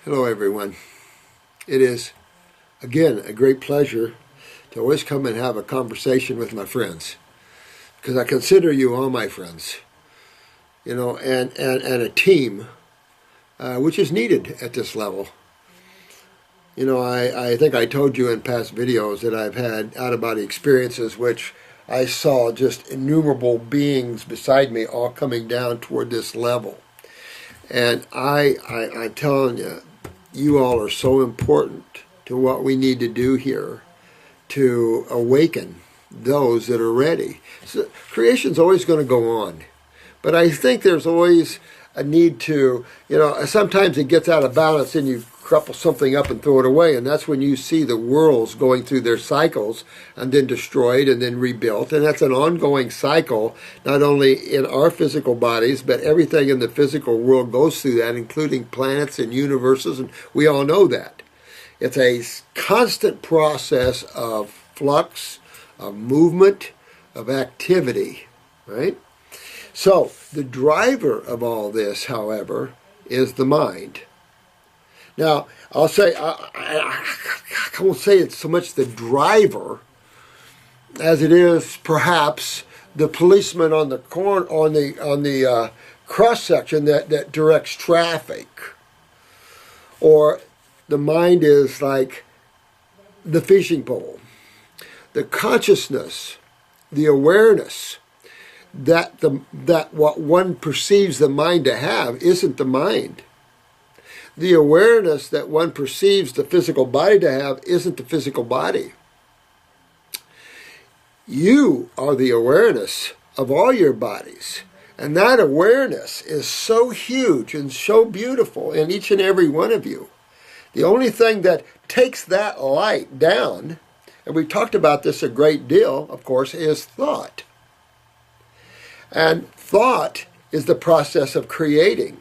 Hello everyone. It is, again, a great pleasure to always come and have a conversation with my friends, because I consider you all my friends, and a team, which is needed at this level. I think I told you in past videos that I've had out-of-body experiences which I saw just innumerable beings beside me all coming down toward this level. And I'm telling you, you all are so important to what we need to do here to awaken those that are ready. So creation's always going to go on. But I think there's always a need to, sometimes it gets out of balance and you crumple something up and throw it away. And that's when you see the worlds going through their cycles and then destroyed and then rebuilt. And that's an ongoing cycle, not only in our physical bodies, but everything in the physical world goes through that, including planets and universes. And we all know that. It's a constant process of flux, of movement, of activity, right? So the driver of all this, however, is the mind. Now, I'll say, I won't say it's so much the driver as it is perhaps the policeman on the cross section that directs traffic. Or the mind is like the fishing pole. The consciousness, the awareness that what one perceives the mind to have isn't the mind. The awareness that one perceives the physical body to have isn't the physical body. You are the awareness of all your bodies. And that awareness is so huge and so beautiful in each and every one of you. The only thing that takes that light down, and we've talked about this a great deal, of course, is thought. And thought is the process of creating.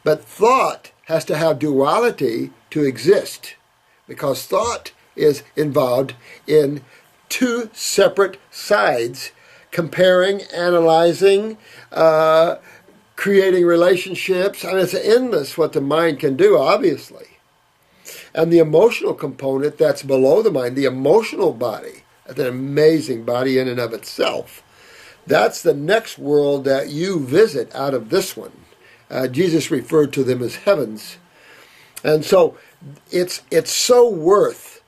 But thought has to have duality to exist, because thought is involved in two separate sides, comparing, analyzing, creating relationships. I mean, it's endless what the mind can do, obviously. And the emotional component that's below the mind, the emotional body, that's an amazing body in and of itself. That's the next world that you visit out of this one. Jesus referred to them as heavens. And so it's so worth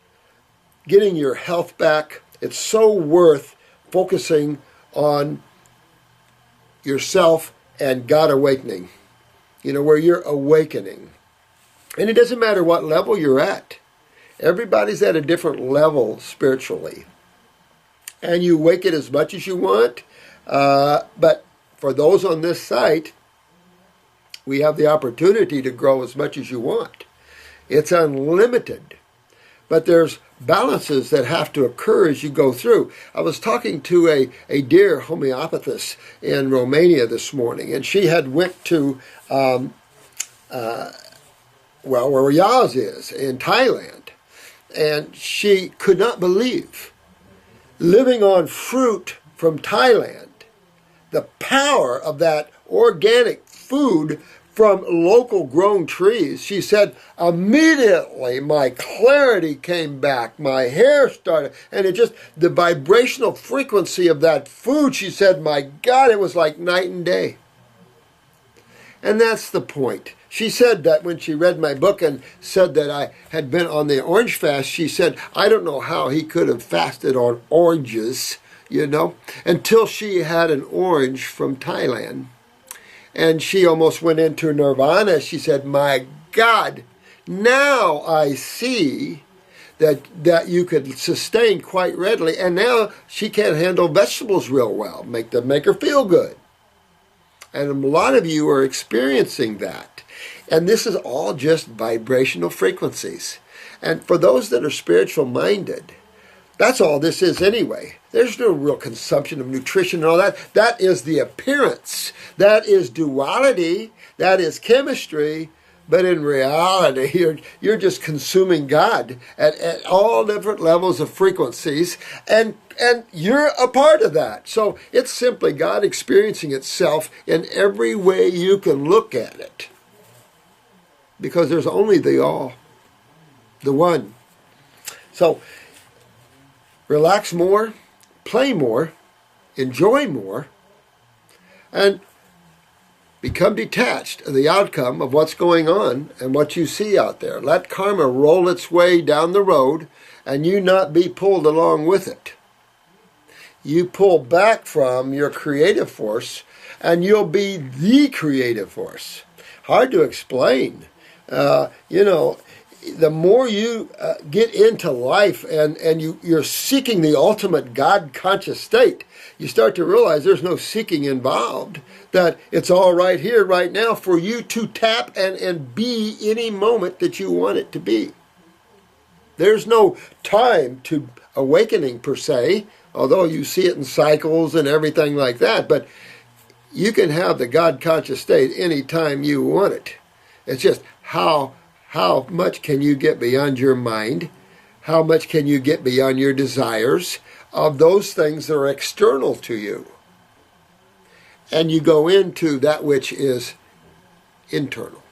getting your health back. It's so worth focusing on yourself and God awakening, where you're awakening. And it doesn't matter what level you're at. Everybody's at a different level spiritually. And you awaken as much as you want. But for those on this site, we have the opportunity to grow as much as you want. It's unlimited. But there's balances that have to occur as you go through. I was talking to a dear homeopathist in Romania this morning, and she had went to, where Yaz is, in Thailand. And she could not believe, living on fruit from Thailand, the power of that organic food from local grown trees. She said, immediately my clarity came back, my hair started, and the vibrational frequency of that food, she said, my God, it was like night and day. And that's the point. She said that when she read my book and said that I had been on the orange fast, she said, I don't know how he could have fasted on oranges, until she had an orange from Thailand. And she almost went into nirvana. She said, my God, now I see that you could sustain quite readily. And now she can't handle vegetables real well, make her feel good. And a lot of you are experiencing that. And this is all just vibrational frequencies. And for those that are spiritual minded, that's all this is anyway. There's no real consumption of nutrition and all that. That is the appearance. That is duality. That is chemistry. But in reality, you're just consuming God at all different levels of frequencies. And you're a part of that. So it's simply God experiencing itself in every way you can look at it. because there's only the all, the one. So relax more, play more, enjoy more, and become detached of the outcome of what's going on and what you see out there. Let karma roll its way down the road and you not be pulled along with it. You pull back from your creative force and you'll be the creative force. Hard to explain. The more you get into life and you're seeking the ultimate God-conscious state, you start to realize there's no seeking involved, that it's all right here, right now, for you to tap and be any moment that you want it to be. There's no time to awakening per se, although you see it in cycles and everything like that, but you can have the God-conscious state anytime you want it. It's just how much can you get beyond your mind? How much can you get beyond your desires of those things that are external to you? And you go into that which is internal.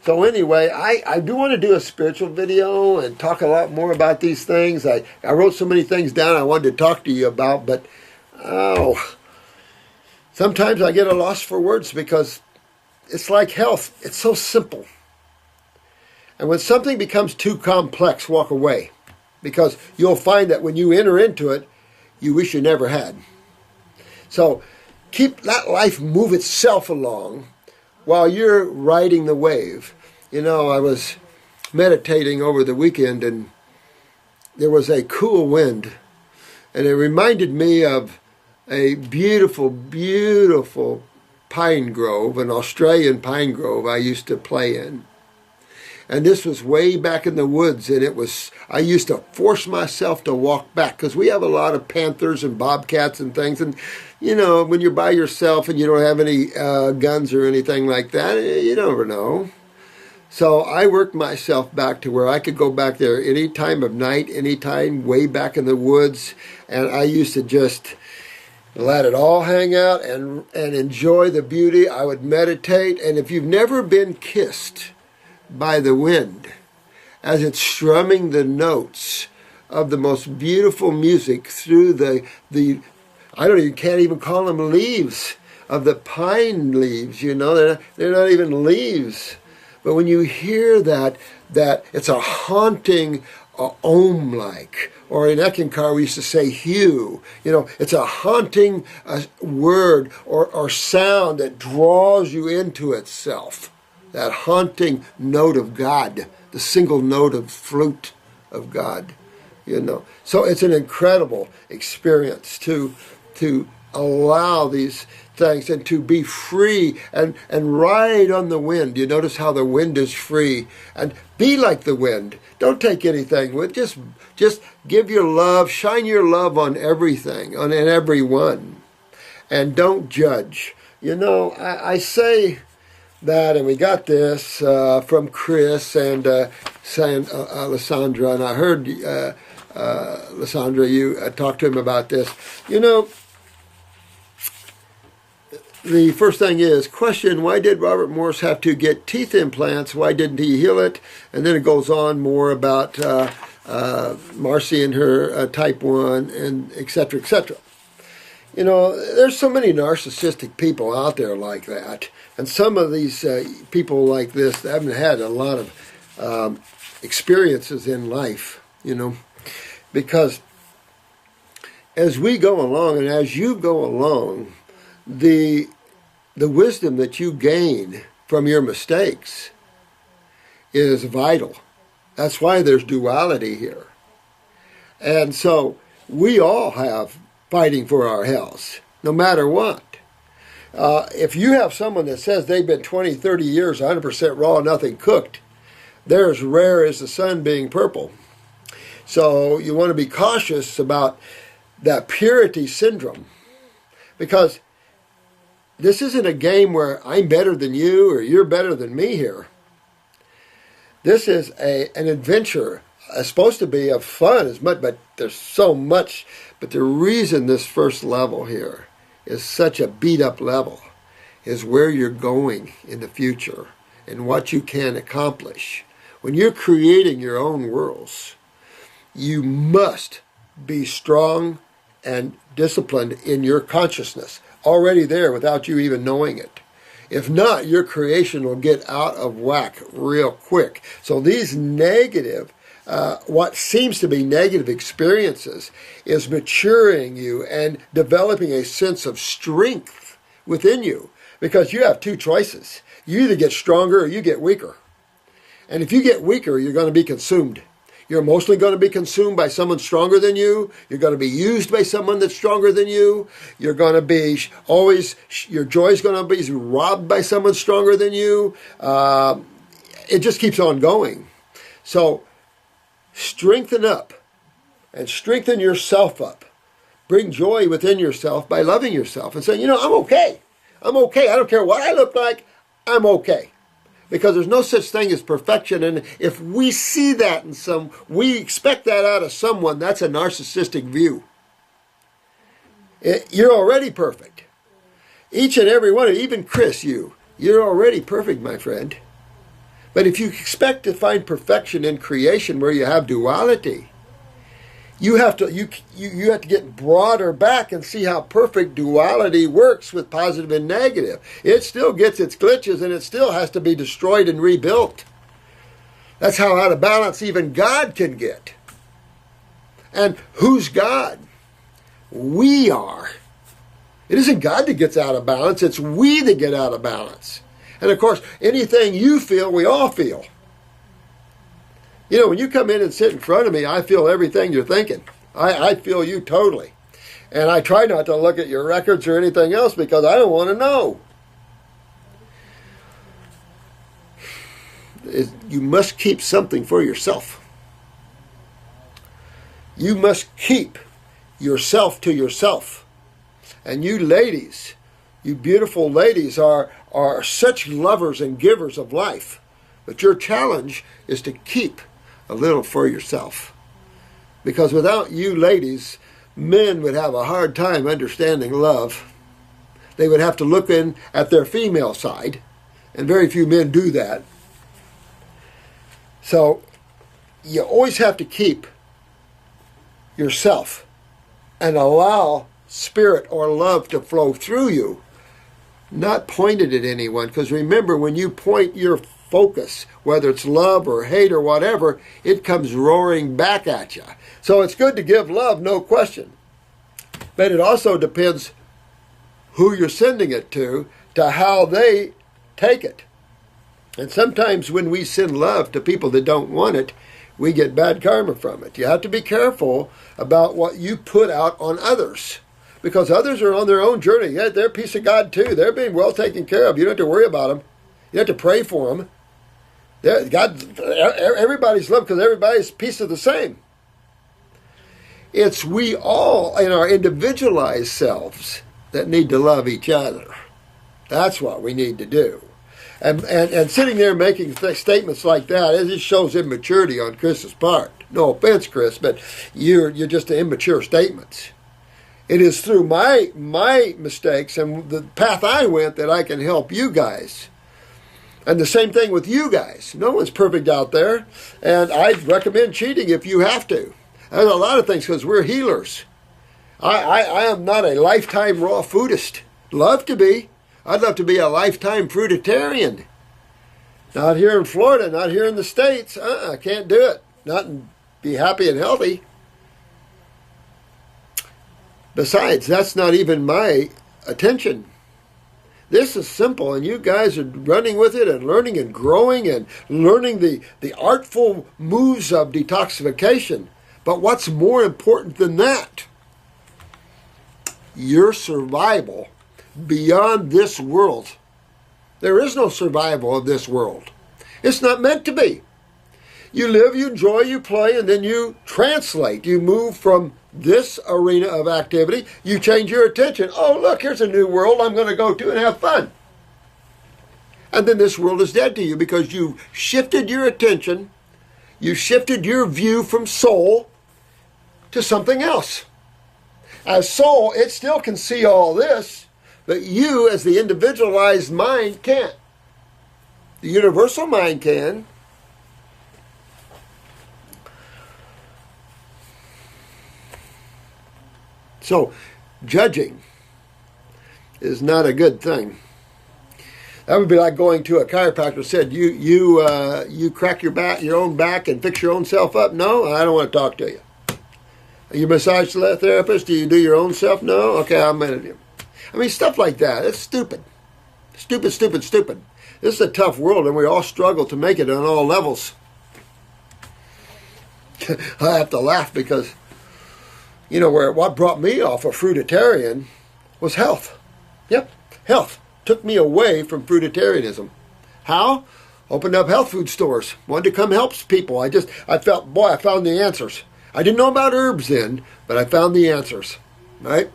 So anyway, I do want to do a spiritual video and talk a lot more about these things. I wrote so many things down I wanted to talk to you about, but sometimes I get a loss for words because it's like health. It's so simple. And when something becomes too complex, walk away. Because you'll find that when you enter into it, you wish you never had. So let life move itself along while you're riding the wave. I was meditating over the weekend and there was a cool wind. And it reminded me of a beautiful, beautiful pine grove, an Australian pine grove I used to play in. And this was way back in the woods, and I used to force myself to walk back, because we have a lot of panthers and bobcats and things, and, when you're by yourself and you don't have any guns or anything like that, you never know. So I worked myself back to where I could go back there any time of night, any time, way back in the woods, and I used to just let it all hang out and enjoy the beauty. I would meditate, and if you've never been kissed by the wind as it's strumming the notes of the most beautiful music through the can't even call them leaves of the pine leaves, they're not even leaves. But when you hear that it's a haunting ohm-like, or in Ekankar we used to say hue, it's a haunting word or sound that draws you into itself. That haunting note of God, the single note of flute of God, So it's an incredible experience to allow these things and to be free and ride on the wind. You notice how the wind is free, and be like the wind. Don't take anything with. Just give your love, shine your love on everything, on everyone, and don't judge. I say that, and we got this from Chris and Lysandra, and I heard Lysandra, you talked to him about this. The first thing is, question, why did Robert Morse have to get teeth implants? Why didn't he heal it? And then it goes on more about Marcy and her type 1, and et cetera, et cetera. There's so many narcissistic people out there like that. And some of these people like this haven't had a lot of experiences in life, because as we go along and as you go along, the wisdom that you gain from your mistakes is vital. That's why there's duality here. And so we all have fighting for our health, no matter what. If you have someone that says they've been 20, 30 years 100% raw, nothing cooked, they're as rare as the sun being purple. So you want to be cautious about that purity syndrome, because this isn't a game where I'm better than you or you're better than me here. This is an adventure. It's supposed to be of fun as much, but there's so much. But the reason this first level here is such a beat-up level is where you're going in the future. and what you can accomplish. When you're creating your own worlds, you must be strong and disciplined in your consciousness, already there without you even knowing it. If not, your creation will get out of whack real quick. So these negative, what seems to be negative experiences, is maturing you and developing a sense of strength within you, because you have two choices. You either get stronger or you get weaker. And if you get weaker, you're going to be consumed. You're mostly going to be consumed by someone stronger than you. You're going to be used by someone that's stronger than you. You're going to be always, your joy is going to be robbed by someone stronger than you. It just keeps on going. So strengthen up and strengthen yourself up. Bring joy within yourself by loving yourself and saying, I'm okay. I'm okay. I don't care what I look like. I'm okay. Because there's no such thing as perfection. And if we see that in we expect that out of someone, that's a narcissistic view. You're already perfect. Each and every one of you, even Chris, you're already perfect, my friend. But if you expect to find perfection in creation where you have duality, you have to get broader back and see how perfect duality works with positive and negative. It still gets its glitches and it still has to be destroyed and rebuilt. That's how out of balance even God can get. And who's God? We are. It isn't God that gets out of balance, it's we that get out of balance. And of course, anything you feel, we all feel. When you come in and sit in front of me, I feel everything you're thinking. I feel you totally. And I try not to look at your records or anything else because I don't want to know. You must keep something for yourself. You must keep yourself to yourself. And you ladies, you beautiful ladies are such lovers and givers of life. But your challenge is to keep a little for yourself. Because without you ladies, men would have a hard time understanding love. They would have to look in at their female side, and very few men do that. So you always have to keep yourself and allow spirit or love to flow through you, not pointed at anyone. Because remember, when you point your focus, whether it's love or hate or whatever, it comes roaring back at you. So it's good to give love, no question. But it also depends who you're sending it to how they take it. And sometimes when we send love to people that don't want it, we get bad karma from it. You have to be careful about what you put out on others, because others are on their own journey. Yeah, they're a piece of God too. They're being well taken care of. You don't have to worry about them. You have to pray for them. God, everybody's loved because everybody's a piece of the same. It's we all in our individualized selves that need to love each other. That's what we need to do. And sitting there making statements like that, it just shows immaturity on Chris's part. No offense, Chris, but you're just immature statements. It is through my mistakes and the path I went that I can help you guys. And the same thing with you guys. No one's perfect out there. And I'd recommend cheating if you have to. There's a lot of things because we're healers. I am not a lifetime raw foodist. Love to be. I'd love to be a lifetime fruitarian. Not here in Florida, not here in the States. I can't do it. Not and be happy and healthy. Besides, that's not even my attention. This is simple, and you guys are running with it and learning and growing and learning the artful moves of detoxification. But what's more important than that? Your survival beyond this world. There is no survival of this world. It's not meant to be. You live, you enjoy, you play, and then you translate. You move from this arena of activity. You change your attention. Oh, look, here's a new world I'm going to go to and have fun. And then this world is dead to you because you shifted your attention. You shifted your view from soul to something else. As soul, it still can see all this, but you, as the individualized mind, can't. The universal mind can. So, judging is not a good thing. That would be like going to a chiropractor and said, you crack your own back and fix your own self up? No, I don't want to talk to you. Are you a massage therapist? Do you do your own self? No? Okay, I'm going to. I mean, stuff like that. It's stupid. Stupid, stupid, stupid. This is a tough world, and we all struggle to make it on all levels. I have to laugh because, you know, what brought me off a fruitarian was health. Yep, health. Took me away from fruitarianism. How? Opened up health food stores. Wanted to come help people. I felt, boy, I found the answers. I didn't know about herbs then, but I found the answers. Right?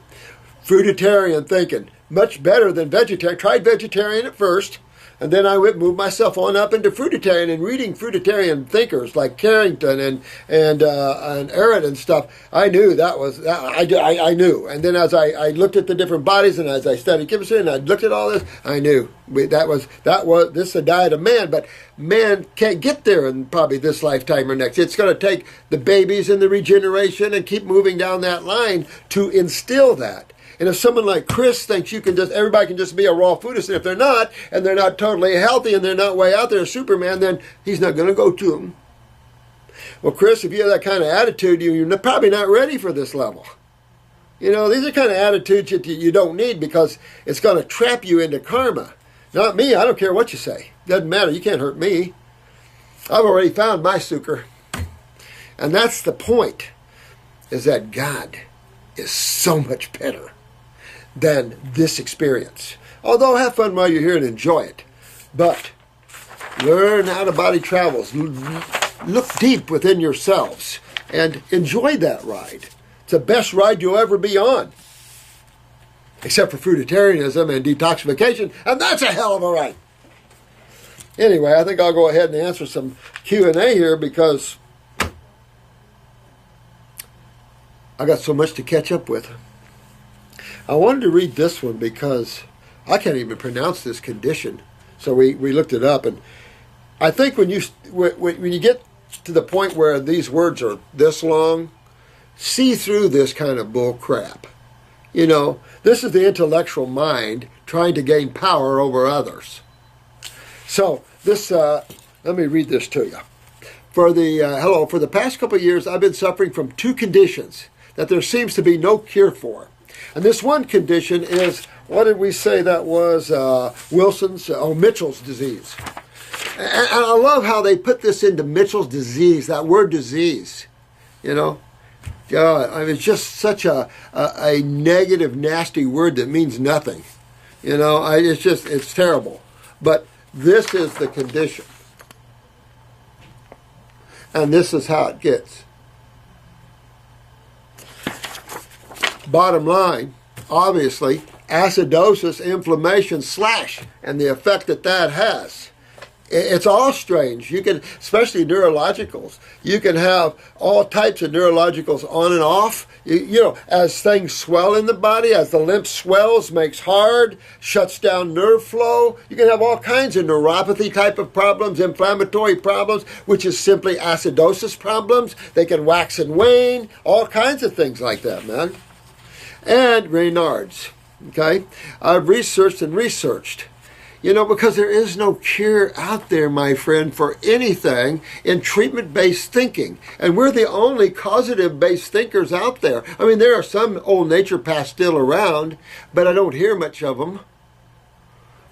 Fruitarian thinking. Much better than vegetarian. Tried vegetarian at first, and then I moved myself on up into fruitarian and reading fruitarian thinkers like Carrington and Erythromelalgia and stuff. I knew that was I knew. And then as I looked at the different bodies and as I studied chemistry and I looked at all this, I knew this is a diet of man. But man can't get there in probably this lifetime or next. It's going to take the babies and the regeneration and keep moving down that line to instill that. And if someone like Chris thinks everybody can just be a raw foodist, and if they're not, and they're not totally healthy, and they're not way out there, Superman, then he's not going to go to them. Well, Chris, if you have that kind of attitude, you're probably not ready for this level. You know, these are kind of attitudes that you don't need because it's going to trap you into karma. Not me. I don't care what you say. Doesn't matter. You can't hurt me. I've already found my sucker. And that's the point, is that God is so much better than this experience. Although have fun while you're here and enjoy it. But learn how the body travels. Look deep within yourselves and enjoy that ride. It's the best ride you'll ever be on. Except for fruitarianism and detoxification, and that's a hell of a ride. Anyway, I think I'll go ahead and answer some Q&A here because I got so much to catch up with. I wanted to read this one because I can't even pronounce this condition. So we looked it up, and I think when you get to the point where these words are this long, see through this kind of bull crap. You know, this is the intellectual mind trying to gain power over others. So this, let me read this to you. For the past couple of years, I've been suffering from two conditions that there seems to be no cure for. And this one condition is, what did we say that was? Mitchell's disease. And I love how they put this into Mitchell's disease, that word disease. You know? God, I mean, it's just such a negative, nasty word that means nothing. You know, it's terrible. But this is the condition. And this is how it gets. Bottom line, obviously, acidosis, inflammation, and the effect that has. It's all strange. You can, especially neurologicals, you can have all types of neurologicals on and off. You know, as things swell in the body, as the lymph swells, makes hard, shuts down nerve flow. You can have all kinds of neuropathy type of problems, inflammatory problems, which is simply acidosis problems. They can wax and wane, all kinds of things like that, man. And Raynauds, okay? I've researched and researched. You know, because there is no cure out there, my friend, for anything in treatment-based thinking. And we're the only causative-based thinkers out there. I mean, there are some old naturopaths still around, but I don't hear much of them.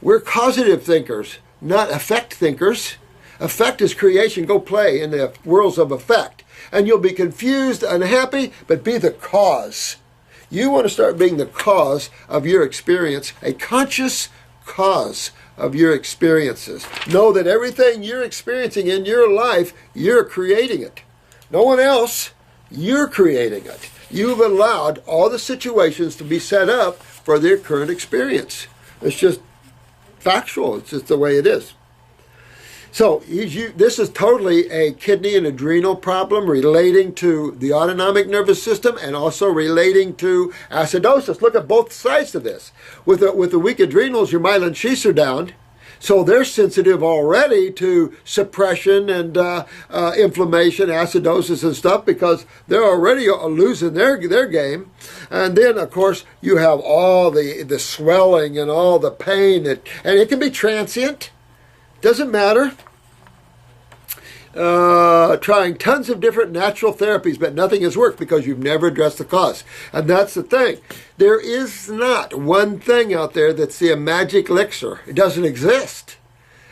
We're causative thinkers, not effect thinkers. Effect is creation. Go play in the worlds of effect. And you'll be confused, unhappy, but be the cause. You want to start being the cause of your experience, a conscious cause of your experiences. Know that everything you're experiencing in your life, you're creating it. No one else, you're creating it. You've allowed all the situations to be set up for their current experience. It's just factual. It's just the way it is. So this is totally a kidney and adrenal problem relating to the autonomic nervous system and also relating to acidosis. Look at both sides of this. With the weak adrenals, your myelin sheaths are down. So they're sensitive already to suppression and inflammation, acidosis and stuff, because they're already losing their game. And then, of course, you have all the swelling and all the pain, and it can be transient. Doesn't matter. Trying tons of different natural therapies, but nothing has worked because you've never addressed the cause. And that's the thing. There is not one thing out there that's the magic elixir. It doesn't exist.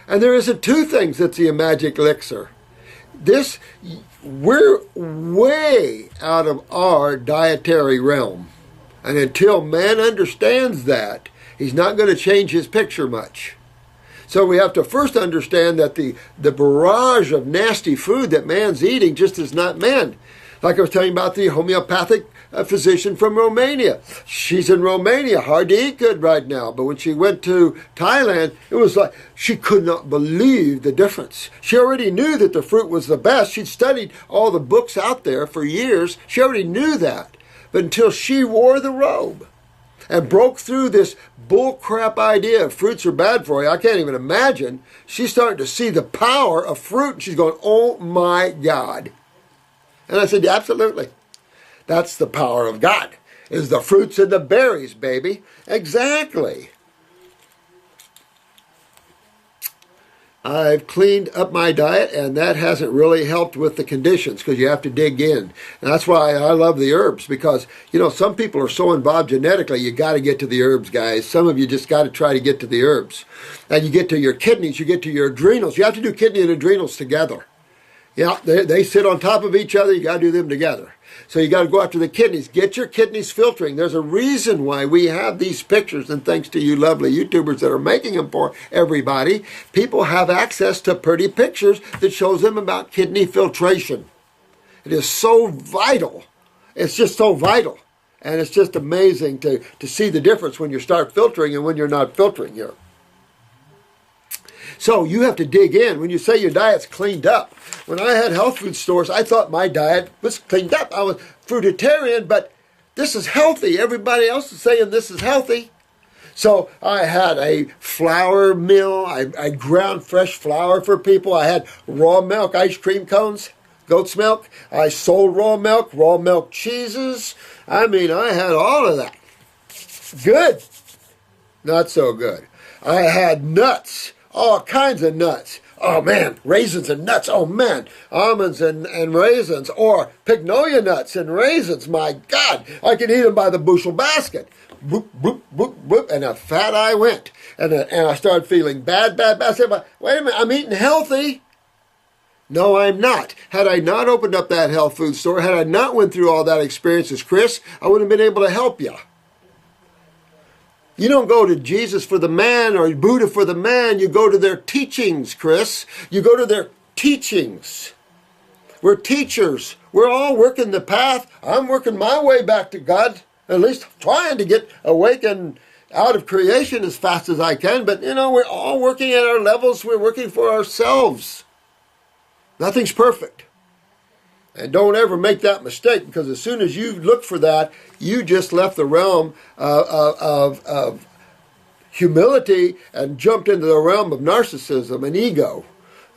And there isn't two things that's the magic elixir. We're way out of our dietary realm. And until man understands that, he's not going to change his picture much. So we have to first understand that the barrage of nasty food that man's eating just is not man. Like I was telling you about the homeopathic physician from Romania. She's in Romania, hard to eat good right now. But when she went to Thailand, it was like she could not believe the difference. She already knew that the fruit was the best. She'd studied all the books out there for years. She already knew that. But until she wore the robe and broke through this bullcrap idea of fruits are bad for you, I can't even imagine. She's starting to see the power of fruit, and she's going, oh my God. And I said, absolutely. That's the power of God, is the fruits and the berries, baby. Exactly. I've cleaned up my diet, and that hasn't really helped with the conditions because you have to dig in. And that's why I love the herbs, because, some people are so involved genetically, you got to get to the herbs, guys. Some of you just got to try to get to the herbs. And you get to your kidneys, you get to your adrenals. You have to do kidney and adrenals together. Yeah, they sit on top of each other. You got to do them together. So you got to go after the kidneys. Get your kidneys filtering. There's a reason why we have these pictures, and thanks to you lovely YouTubers that are making them for everybody, people have access to pretty pictures that shows them about kidney filtration. It is so vital. It's just so vital. And it's just amazing to see the difference when you start filtering and when you're not filtering here. So you have to dig in. When you say your diet's cleaned up, when I had health food stores, I thought my diet was cleaned up. I was fruitarian, but this is healthy. Everybody else is saying this is healthy. So I had a flour mill. I ground fresh flour for people. I had raw milk, ice cream cones, goat's milk. I sold raw milk cheeses. I mean, I had all of that. Good. Not so good. I had nuts. All kinds of nuts. Oh man, raisins and nuts. Oh man, almonds and raisins, or pignolia nuts and raisins. My God, I can eat them by the bushel basket. Boop, boop, boop, boop, and a fat I went. And I started feeling bad. I said, wait a minute, I'm eating healthy. No, I'm not. Had I not opened up that health food store, had I not went through all that experience as Chris, I wouldn't have been able to help you. You don't go to Jesus for the man or Buddha for the man. You go to their teachings, Chris. You go to their teachings. We're teachers. We're all working the path. I'm working my way back to God, at least trying to get awakened out of creation as fast as I can. But, we're all working at our levels. We're working for ourselves. Nothing's perfect. And don't ever make that mistake, because as soon as you look for that, you just left the realm of humility and jumped into the realm of narcissism and ego.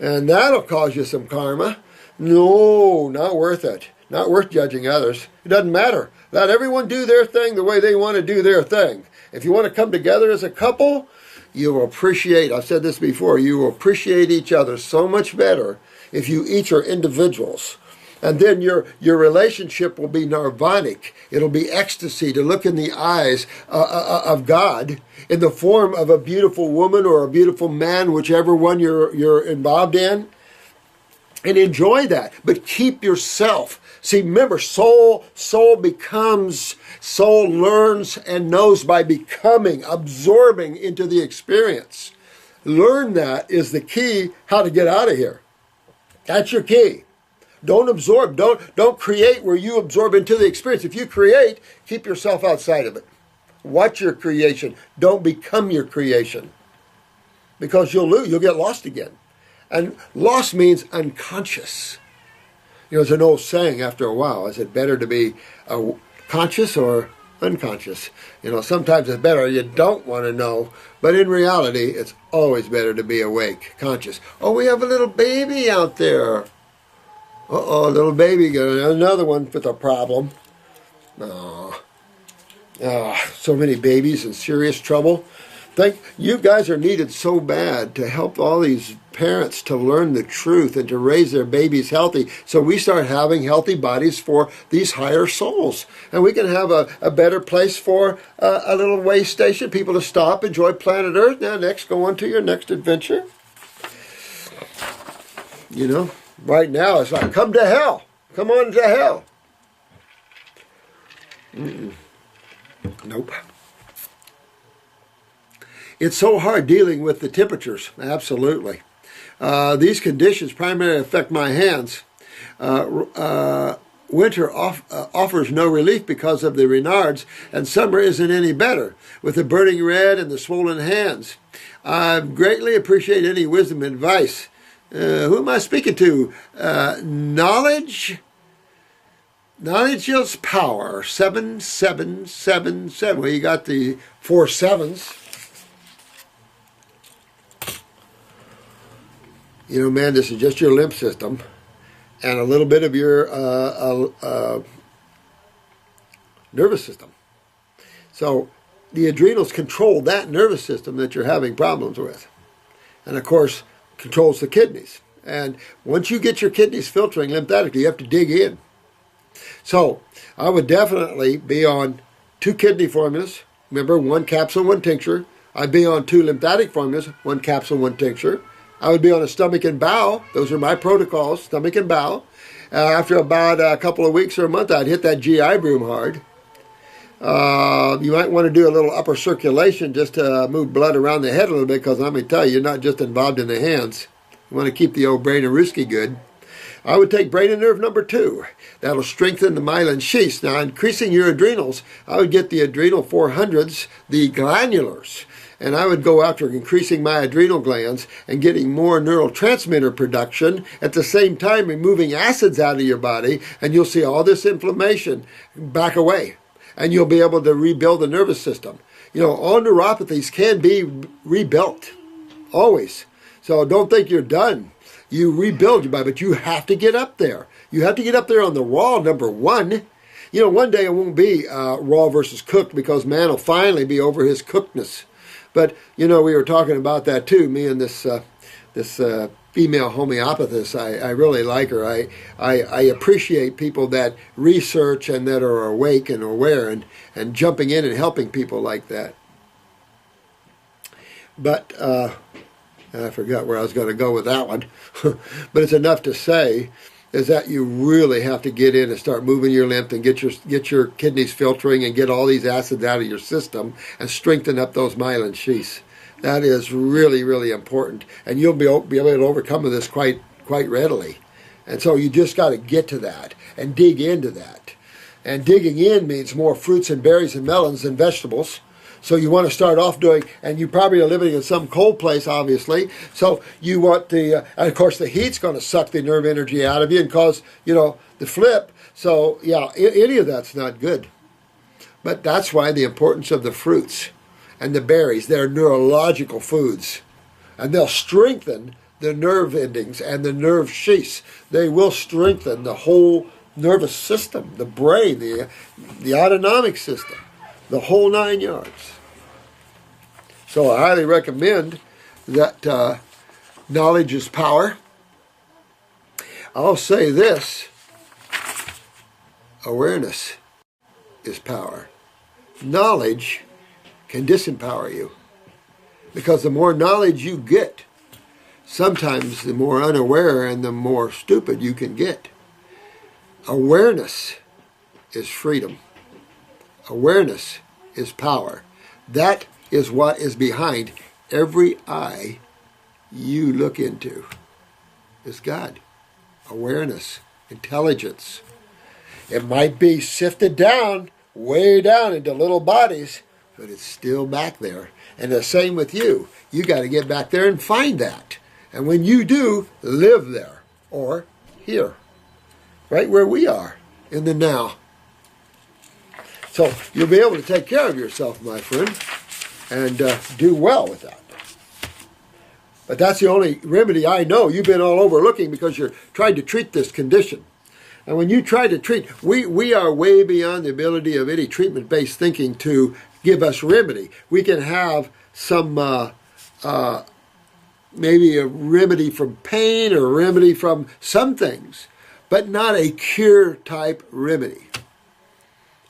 And that'll cause you some karma. No, not worth it. Not worth judging others. It doesn't matter. Let everyone do their thing the way they want to do their thing. If you want to come together as a couple, you will appreciate, I've said this before, you will appreciate each other so much better if you each are individuals. And then your relationship will be nirvanic. It'll be ecstasy to look in the eyes of God in the form of a beautiful woman or a beautiful man, whichever one you're involved in, and enjoy that. But keep yourself. See, remember, soul learns and knows by becoming, absorbing into the experience. Learn that is the key how to get out of here. That's your key. Don't absorb. Don't create where you absorb into the experience. If you create, keep yourself outside of it. Watch your creation. Don't become your creation. Because you'll lose. You'll get lost again. And lost means unconscious. There's an old saying after a while. Is it better to be conscious or unconscious. Sometimes it's better. You don't want to know. But in reality, it's always better to be awake, conscious. Oh, we have a little baby out there. Uh-oh, little baby. Another one with a problem. Oh, so many babies in serious trouble. You guys are needed so bad to help all these parents to learn the truth and to raise their babies healthy, so we start having healthy bodies for these higher souls. And we can have a better place for a little way station, people to stop, enjoy planet Earth. Now next, go on to your next adventure. Right now it's like, come to hell. Come on to hell. Nope. It's so hard dealing with the temperatures, absolutely. These conditions primarily affect my hands. Winter offers no relief because of the Raynauds, and summer isn't any better, with the burning red and the swollen hands. I greatly appreciate any wisdom and advice. Who am I speaking to? KnowledgelsPower 7777. Well, you got the 4 sevens. Man, this is just your lymph system and a little bit of your nervous system. So the adrenals control that nervous system that you're having problems with. And of course, controls the kidneys. And once you get your kidneys filtering lymphatically, you have to dig in. So I would definitely be on 2 kidney formulas. Remember, 1 capsule, 1 tincture. I'd be on 2 lymphatic formulas, 1 capsule, 1 tincture. I would be on a stomach and bowel. Those are my protocols, stomach and bowel. After about a couple of weeks or a month, I'd hit that GI broom hard. You might want to do a little upper circulation just to move blood around the head a little bit, because let me tell you, you're not just involved in the hands. You want to keep the old brain and risky good. I would take brain and nerve number 2. That'll strengthen the myelin sheaths. Now, increasing your adrenals, I would get the adrenal 400s, the glandulars. And I would go after increasing my adrenal glands and getting more neurotransmitter production, at the same time removing acids out of your body, and you'll see all this inflammation back away. And you'll be able to rebuild the nervous system. All neuropathies can be rebuilt, always. So don't think you're done. You rebuild your body, but you have to get up there. You have to get up there on the raw, number 1. One day it won't be raw versus cooked, because man will finally be over his cookedness. But, we were talking about that too, me and this female homeopathist. I really like her. I appreciate people that research and that are awake and aware and jumping in and helping people like that. But I forgot where I was going to go with that one. But it's enough to say is that you really have to get in and start moving your lymph and get your kidneys filtering and get all these acids out of your system and strengthen up those myelin sheaths. That is really, really important. And you'll be able to overcome this quite readily. And so you just got to get to that and dig into that. And digging in means more fruits and berries and melons than vegetables. So you want to start off doing, and you probably are living in some cold place, obviously. So you want and of course the heat's going to suck the nerve energy out of you and cause, the flip. So yeah, any of that's not good. But that's why the importance of the fruits and the berries. They're neurological foods. And they'll strengthen the nerve endings and the nerve sheaths. They will strengthen the whole nervous system, the brain, the autonomic system. The whole 9 yards. So I highly recommend that knowledge is power. I'll say this: awareness is power. Knowledge can disempower you, because the more knowledge you get, sometimes the more unaware and the more stupid you can get. Awareness is freedom. Awareness is power. That is what is behind every eye you look into. Is God. Awareness. Intelligence. It might be sifted down, way down into little bodies, but it's still back there. And the same with you. You got to get back there and find that. And when you do, live there. Or here. Right where we are. In the now. So you'll be able to take care of yourself, my friend, and do well with that. But that's the only remedy I know. You've been all over looking because you're trying to treat this condition. And when you try to treat, we are way beyond the ability of any treatment-based thinking to give us remedy. We can have some, maybe a remedy from pain or a remedy from some things, but not a cure-type remedy.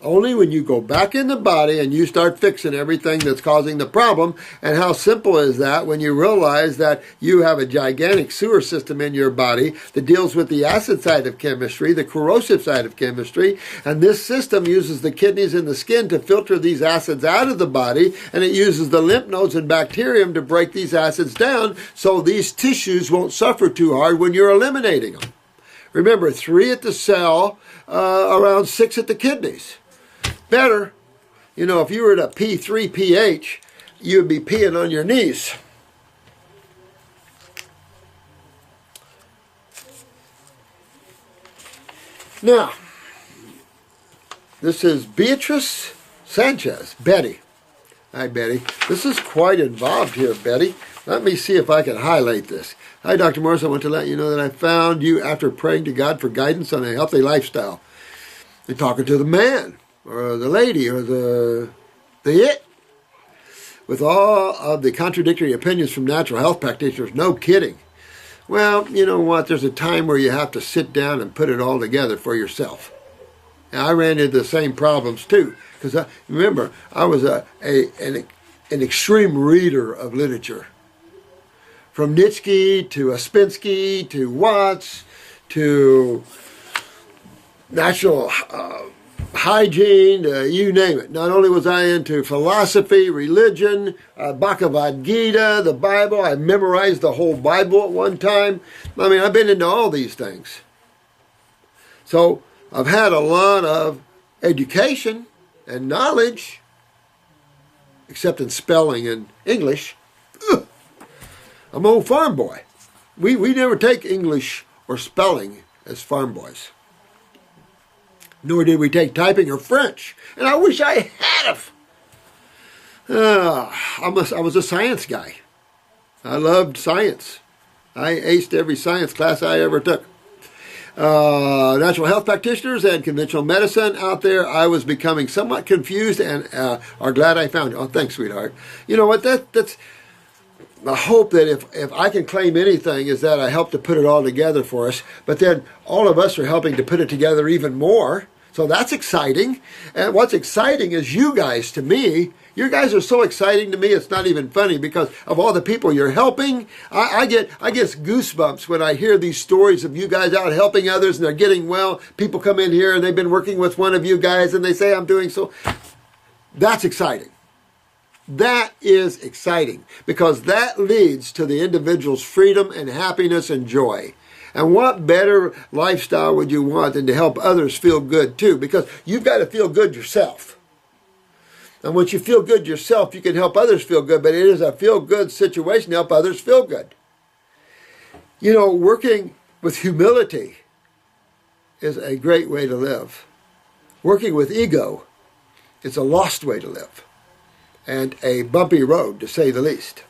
Only when you go back in the body and you start fixing everything that's causing the problem. And how simple is that when you realize that you have a gigantic sewer system in your body that deals with the acid side of chemistry, the corrosive side of chemistry, and this system uses the kidneys and the skin to filter these acids out of the body, and it uses the lymph nodes and bacterium to break these acids down so these tissues won't suffer too hard when you're eliminating them. Remember, 3 at the cell, around 6 at the kidneys. Better, you know, if you were at a P3 pH, you'd be peeing on your knees. Now, this is Beatris Sanchez, Betty. Hi, Betty. This is quite involved here, Betty. Let me see if I can highlight this. Hi, Dr. Morse. I want to let you know that I found you after praying to God for guidance on a healthy lifestyle. You're talking to the man, or the lady, or the it. With all of the contradictory opinions from natural health practitioners, no kidding. Well, you know what? There's a time where you have to sit down and put it all together for yourself. Now, I ran into the same problems too, because remember, I was an extreme reader of literature. From Nietzsche to Ouspensky to Watts to natural hygiene, you name it. Not only was I into philosophy, religion, Bhagavad Gita, the Bible. I memorized the whole Bible at one time. I mean, I've been into all these things. So I've had a lot of education and knowledge, except in spelling and English. Ugh. I'm an old farm boy. We never take English or spelling as farm boys. Nor did we take typing or French. And I wish I had I was a science guy. I loved science. I aced every science class I ever took. Natural health practitioners and conventional medicine out there, I was becoming somewhat confused and are glad I found you. Oh, thanks, sweetheart. You know what, that's I hope that if I can claim anything is that I helped to put it all together for us, but then all of us are helping to put it together even more. So that's exciting. And what's exciting is you guys to me. You guys are so exciting to me, it's not even funny because of all the people you're helping. I get goosebumps when I hear these stories of you guys out helping others and they're getting well. People come in here and they've been working with one of you guys and they say, I'm doing so. That's exciting. That is exciting because that leads to the individual's freedom and happiness and joy. And what better lifestyle would you want than to help others feel good too? Because you've got to feel good yourself. And once you feel good yourself, you can help others feel good. But it is a feel-good situation to help others feel good. You know, working with humility is a great way to live. Working with ego is a lost way to live. And a bumpy road, to say the least.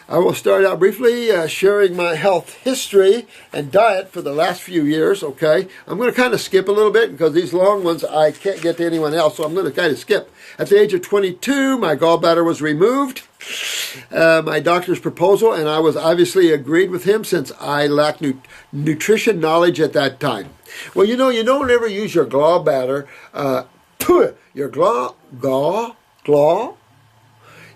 I will start out briefly sharing my health history and diet for the last few years, okay? I'm going to kind of skip a little bit because these long ones I can't get to anyone else, so I'm going to kind of skip. At the age of 22, my gallbladder was removed. My doctor's proposal, and I was obviously agreed with him since I lacked nutrition knowledge at that time. Well, you know, you don't ever use your gallbladder,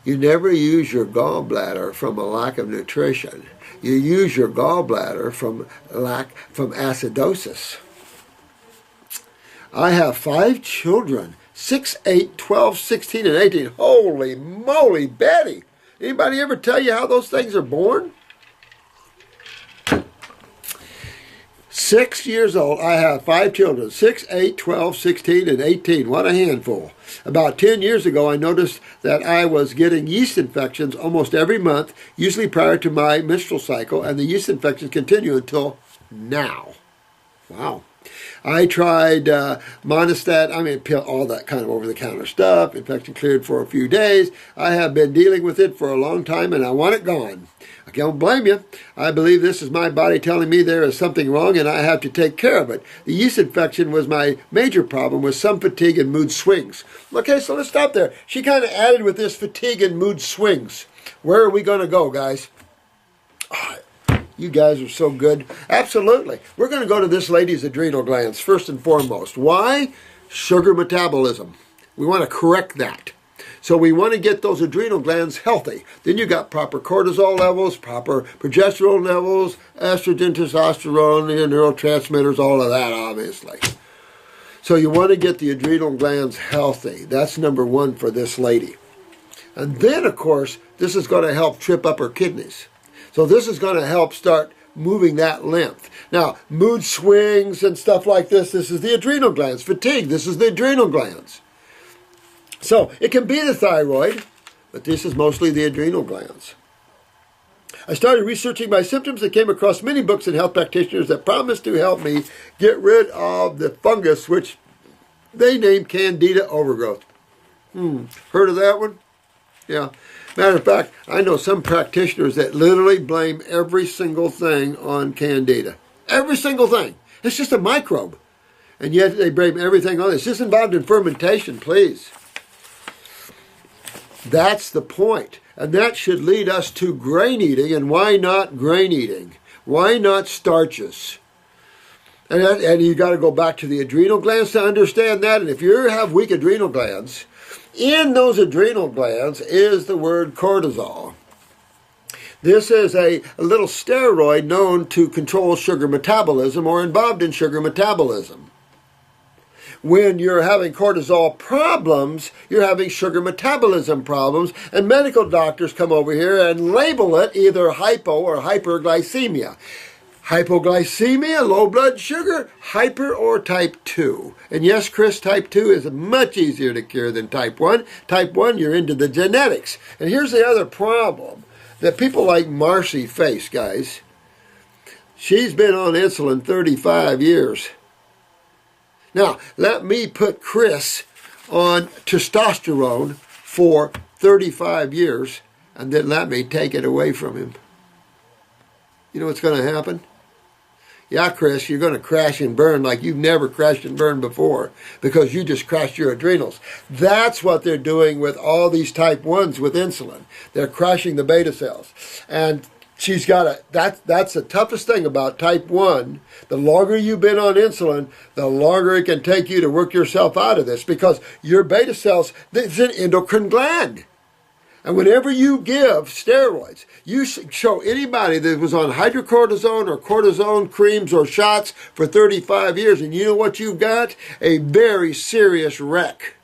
you never use your gallbladder from a lack of nutrition. You use your gallbladder from acidosis. I have 5 children, 6, 8, 12, 16, and 18. Holy moly, Betty! Anybody ever tell you how those things are born? 6 years old, I have 5 children, 6, 8, 12, 16, and 18. What a handful. About 10 years ago, I noticed that I was getting yeast infections almost every month, usually prior to my menstrual cycle, and the yeast infections continue until now. Wow. I tried Monistat, all that kind of over-the-counter stuff. Infection cleared for a few days. I have been dealing with it for a long time, and I want it gone. I don't blame you. I believe this is my body telling me there is something wrong, and I have to take care of it. The yeast infection was my major problem, with some fatigue and mood swings. Okay, so let's stop there. She kind of added with this fatigue and mood swings. Where are we going to go, guys? Oh, you guys are so good. Absolutely. We're going to go to this lady's adrenal glands first and foremost. Why? Sugar metabolism. We want to correct that. So we want to get those adrenal glands healthy. Then you got proper cortisol levels, proper progesterone levels, estrogen, testosterone, neurotransmitters, all of that, obviously. So you want to get the adrenal glands healthy. That's number one for this lady. And then, of course, this is going to help trip up her kidneys. So this is going to help start moving that lymph. Now, mood swings and stuff like this is the adrenal glands. Fatigue, this is the adrenal glands. So it can be the thyroid, but this is mostly the adrenal glands. I started researching my symptoms and came across many books and health practitioners that promised to help me get rid of the fungus, which they named Candida overgrowth. Heard of that one? Yeah. Matter of fact, I know some practitioners that literally blame every single thing on Candida. Every single thing. It's just a microbe. And yet they blame everything on it. It's just involved in fermentation, please. That's the point. And that should lead us to grain eating. And why not grain eating? Why not starches? And you got to go back to the adrenal glands to understand that. And if you have weak adrenal glands, in those adrenal glands is the word cortisol. This is a little steroid known to control sugar metabolism or involved in sugar metabolism. When you're having cortisol problems, you're having sugar metabolism problems, and medical doctors come over here and label it either hypo or hyperglycemia. Hypoglycemia, low blood sugar, hyper or type 2. And yes, Chris, type 2 is much easier to cure than type 1. Type 1, you're into the genetics. And here's the other problem that people like Marcy face, guys. She's been on insulin 35 years. Now, let me put Chris on testosterone for 35 years, and then let me take it away from him. You know what's going to happen? Yeah, Chris, you're going to crash and burn like you've never crashed and burned before because you just crashed your adrenals. That's what they're doing with all these type 1s with insulin. They're crashing the beta cells. And she's got that's the toughest thing about type 1. The longer you've been on insulin, the longer it can take you to work yourself out of this because your beta cells, it's an endocrine gland. And whenever you give steroids, you show anybody that was on hydrocortisone or cortisone creams or shots for 35 years, and you know what you've got? A very serious wreck.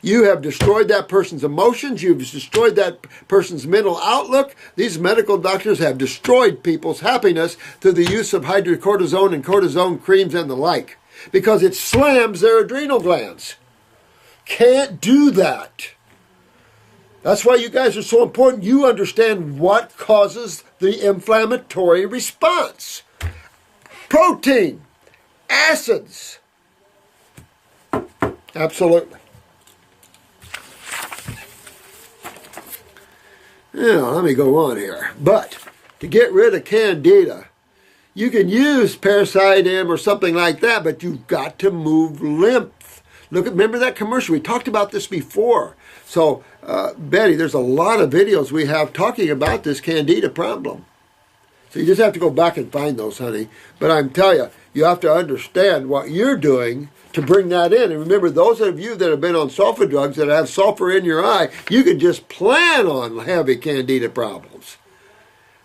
You have destroyed that person's emotions. You've destroyed that person's mental outlook. These medical doctors have destroyed people's happiness through the use of hydrocortisone and cortisone creams and the like because it slams their adrenal glands. Can't do that. That's why you guys are so important. You understand what causes the inflammatory response. Protein, acids. Absolutely. Now, let me go on here. But to get rid of Candida, you can use Paracidam or something like that, but you've got to move lymph. Remember that commercial? We talked about this before. So, Betty, there's a lot of videos we have talking about this Candida problem. So you just have to go back and find those, honey. But I'm telling you, you have to understand what you're doing to bring that in. And remember, those of you that have been on sulfa drugs that have sulfur in your eye, you can just plan on having Candida problems.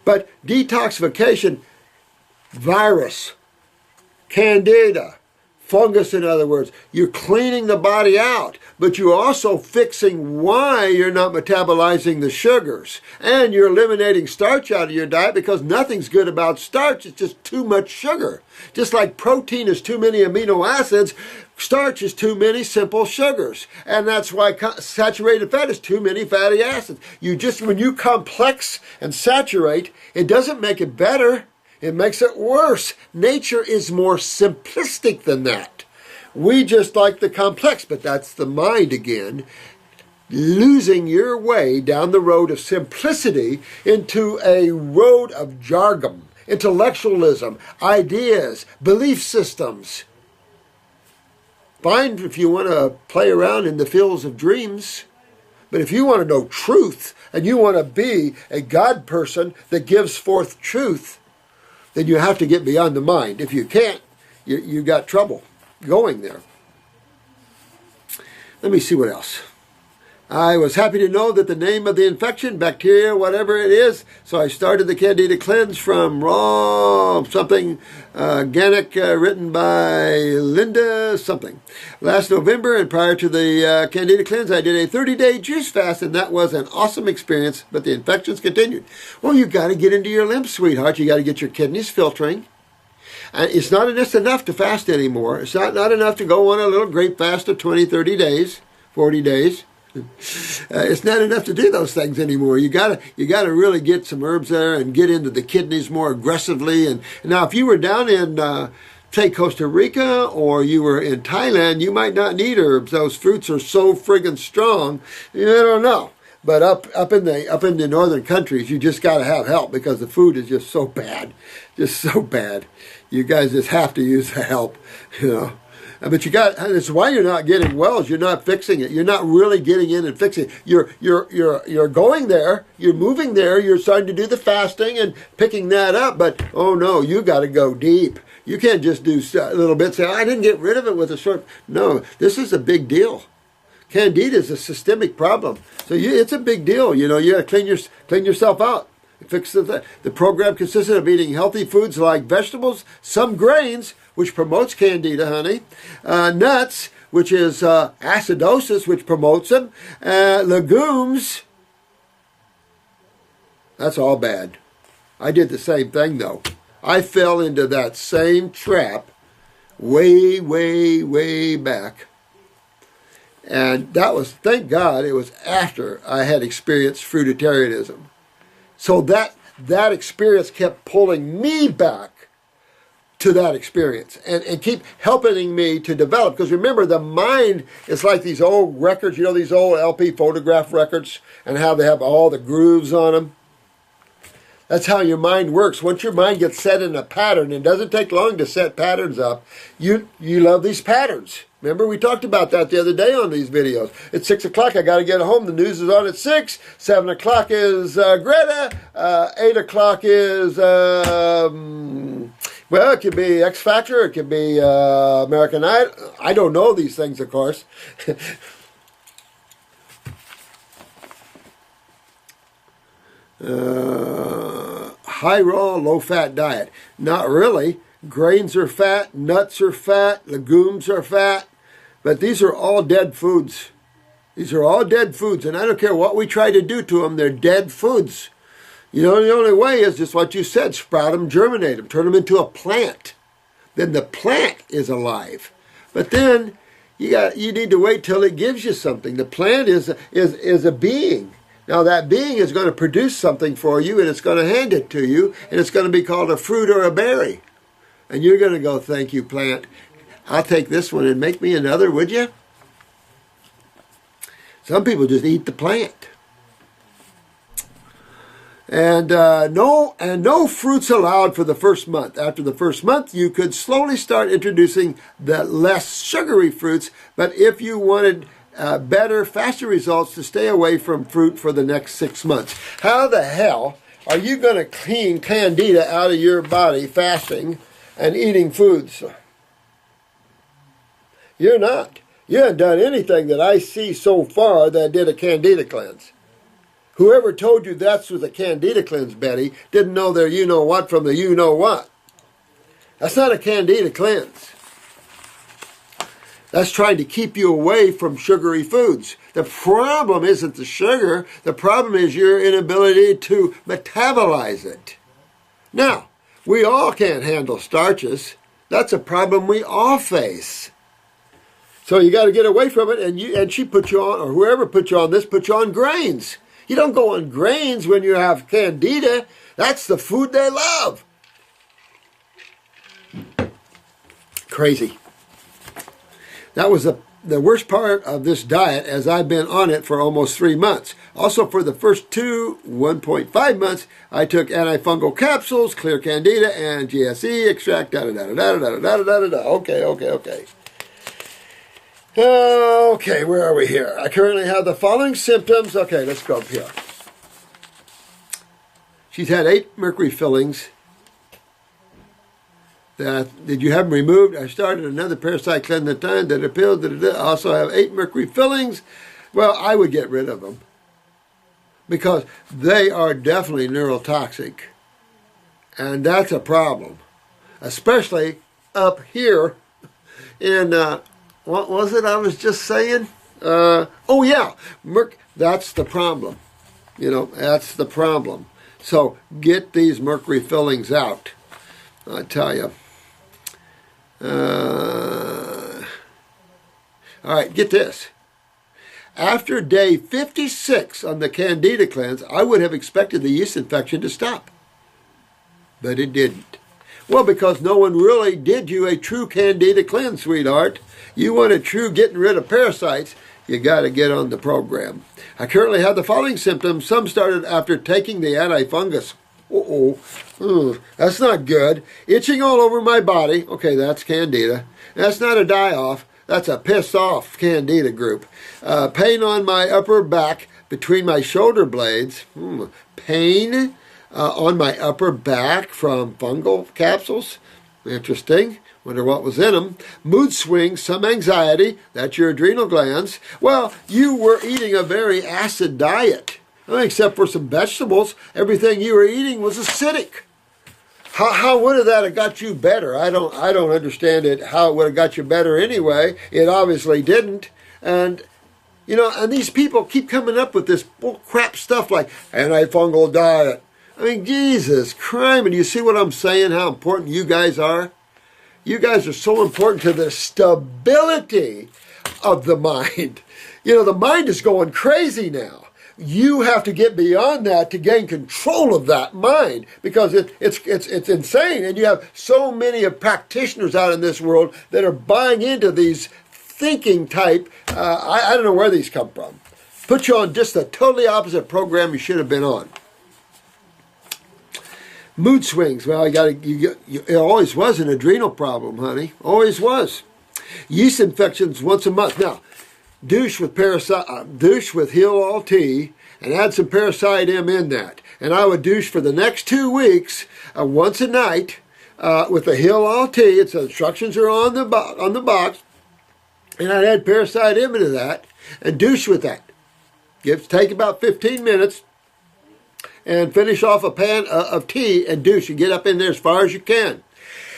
But detoxification, virus, Candida, fungus, in other words, you're cleaning the body out, but you're also fixing why you're not metabolizing the sugars. And you're eliminating starch out of your diet because nothing's good about starch. It's just too much sugar. Just like protein is too many amino acids, starch is too many simple sugars. And that's why saturated fat is too many fatty acids. When you complex and saturate, it doesn't make it better. It makes it worse. Nature is more simplistic than that. We just like the complex, but that's the mind again, losing your way down the road of simplicity into a road of jargon, intellectualism, ideas, belief systems. Fine if you want to play around in the fields of dreams, but if you want to know truth and you want to be a God person that gives forth truth, then you have to get beyond the mind. If you can't, you got trouble going there. Let me see what else. I was happy to know that the name of the infection, bacteria, whatever it is, so I started the Candida Cleanse from raw something, organic, written by Linda something. Last November, and prior to the Candida Cleanse, I did a 30-day juice fast, and that was an awesome experience, but the infections continued. Well, you got to get into your lymph, sweetheart. You got to get your kidneys filtering. And it's not just enough to fast anymore. It's not enough to go on a little grape fast of 20, 30 days, 40 days. It's not enough to do those things anymore. You gotta really get some herbs there and get into the kidneys more aggressively. And now, if you were down in say Costa Rica or you were in Thailand, you might not need herbs. Those fruits are so friggin' strong. I don't know. But up in the northern countries, you just got to have help because the food is just so bad, You guys just have to use the help, But that's why you're not getting well, is you're not fixing it. You're not really getting in and fixing it. You're going there, you're moving there, you're starting to do the fasting and picking that up, but oh no, you got to go deep. You can't just do a little bit, say, I didn't get rid of it with a short. No, this is a big deal. Candida is a systemic problem. So it's a big deal. You got to clean yourself out. Fix the program consisted of eating healthy foods like vegetables, some grains, which promotes candida, honey, nuts, which is acidosis, which promotes them, legumes. That's all bad. I did the same thing, though. I fell into that same trap way, way, way back. And that was, thank God, it was after I had experienced fruitarianism. So that experience kept pulling me back to that experience and keep helping me to develop. Because remember, the mind is like these old records, these old LP photograph records and how they have all the grooves on them. That's how your mind works. Once your mind gets set in a pattern, it doesn't take long to set patterns up. You love these patterns. Remember, we talked about that the other day on these videos. It's 6 o'clock, I got to get home. The news is on at 6. 7 o'clock is Greta. 8 o'clock is, it could be X Factor. It could be American Idol. I don't know these things, of course. High raw, low-fat diet. Not really. Grains are fat, nuts are fat, legumes are fat. But these are all dead foods. These are all dead foods, and I don't care what we try to do to them, they're dead foods. The only way is just what you said, sprout them, germinate them, turn them into a plant. Then the plant is alive. But then you need to wait till it gives you something. The plant is a being. Now that being is going to produce something for you, and it's going to hand it to you, and it's going to be called a fruit or a berry. And you're going to go, thank you, plant. I'll take this one and make me another, would you? Some people just eat the plant. And no fruits allowed for the first month. After the first month, you could slowly start introducing the less sugary fruits. But if you wanted better, faster results, to stay away from fruit for the next 6 months. How the hell are you going to clean candida out of your body fasting and eating foods? You're not. You haven't done anything that I see so far that did a candida cleanse. Whoever told you that's with a candida cleanse, Betty, didn't know their you-know-what from the you-know-what. That's not a candida cleanse. That's trying to keep you away from sugary foods. The problem isn't the sugar. The problem is your inability to metabolize it. Now, we all can't handle starches. That's a problem we all face. So you got to get away from it, and she put you on, or whoever put you on this, put you on grains. You don't go on grains when you have candida. That's the food they love. Crazy. That was the worst part of this diet, as I've been on it for almost 3 months. Also, for the first 1.5 months, I took antifungal capsules, clear candida, and GSE extract, da-da-da-da-da-da-da-da-da-da. Okay. Okay, where are we here? I currently have the following symptoms. Okay, let's go up here. She's had 8 mercury fillings. Did you have them removed? I started another parasite cleanse at the time that appealed. I also have 8 mercury fillings. Well, I would get rid of them because they are definitely neurotoxic. And that's a problem, especially up here in, what was it I was just saying? Oh, yeah, that's the problem. That's the problem. So get these mercury fillings out, I tell you. All right, get this. After day 56 on the Candida cleanse, I would have expected the yeast infection to stop. But it didn't. Well, because no one really did you a true Candida cleanse, sweetheart. You want a true getting rid of parasites, you got to get on the program. I currently have the following symptoms. Some started after taking the antifungus. That's not good. Itching all over my body. Okay, that's Candida. That's not a die-off. That's a piss-off Candida group. Pain on my upper back between my shoulder blades. Pain on my upper back from fungal capsules. Interesting. Wonder what was in them. Mood swings, some anxiety. That's your adrenal glands. Well, you were eating a very acid diet. Except for some vegetables, everything you were eating was acidic. How would that have got you better? I don't understand it. How it would have got you better anyway? It obviously didn't. And and these people keep coming up with this bull crap stuff like antifungal diet. I mean, Jesus Christ! And you see what I'm saying? How important you guys are. You guys are so important to the stability of the mind. The mind is going crazy now. You have to get beyond that to gain control of that mind because it's insane. And you have so many practitioners out in this world that are buying into these thinking type. I don't know where these come from. Put you on just the totally opposite program you should have been on. Mood swings. Well, it always was an adrenal problem, honey. Always was. Yeast infections once a month. Now, douche with Heal All Tea and add some Parasite M in that. And I would douche for the next 2 weeks, once a night, with the Heal All Tea. Its instructions are on the box. And I'd add Parasite M into that and douche with that. Take about 15 minutes and finish off a pan of tea and douche and get up in there as far as you can.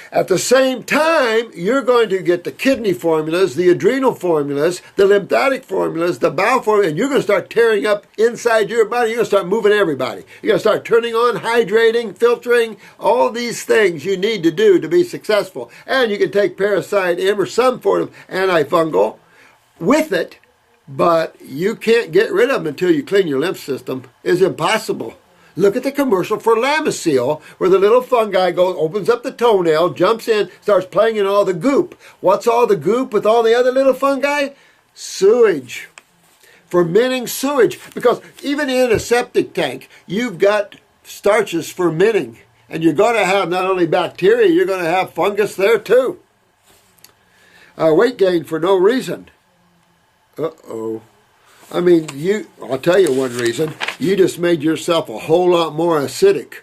At the same time, you're going to get the kidney formulas, the adrenal formulas, the lymphatic formulas, the bowel formula, and you're going to start tearing up inside your body. You're going to start moving everybody. You're going to start turning on, hydrating, filtering, all these things you need to do to be successful. And you can take Parasite M or some form of antifungal with it, but you can't get rid of them until you clean your lymph system. It's impossible. Look at the commercial for Lamisil, where the little fungi goes, opens up the toenail, jumps in, starts playing in all the goop. What's all the goop with all the other little fungi? Sewage. Fermenting sewage. Because even in a septic tank, you've got starches fermenting. And you're going to have not only bacteria, you're going to have fungus there too. Weight gain for no reason. Uh-oh. I mean, I'll tell you one reason. You just made yourself a whole lot more acidic.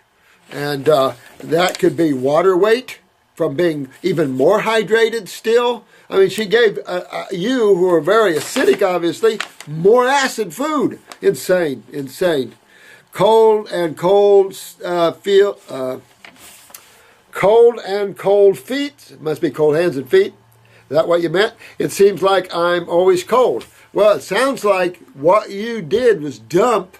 And that could be water weight from being even more hydrated still. I mean, she gave you, who are very acidic, obviously, more acid food. Insane, insane. Cold and cold feet. It must be cold hands and feet. Is that what you meant? It seems like I'm always cold. Well, it sounds like what you did was dump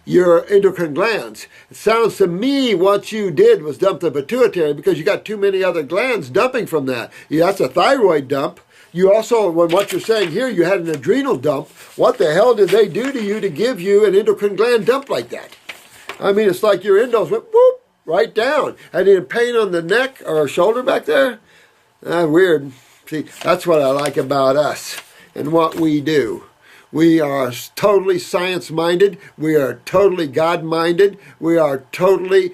your endocrine glands. It sounds to me what you did was dump the pituitary because you got too many other glands dumping from that. Yeah, that's a thyroid dump. You also, when what you're saying here, you had an adrenal dump. What the hell did they do to you to give you an endocrine gland dump like that? I mean, it's like your endos went whoop, right down. And in pain on the neck or shoulder back there. Weird. See, that's what I like about us and what we do. We are totally science-minded. We are totally God-minded. We are totally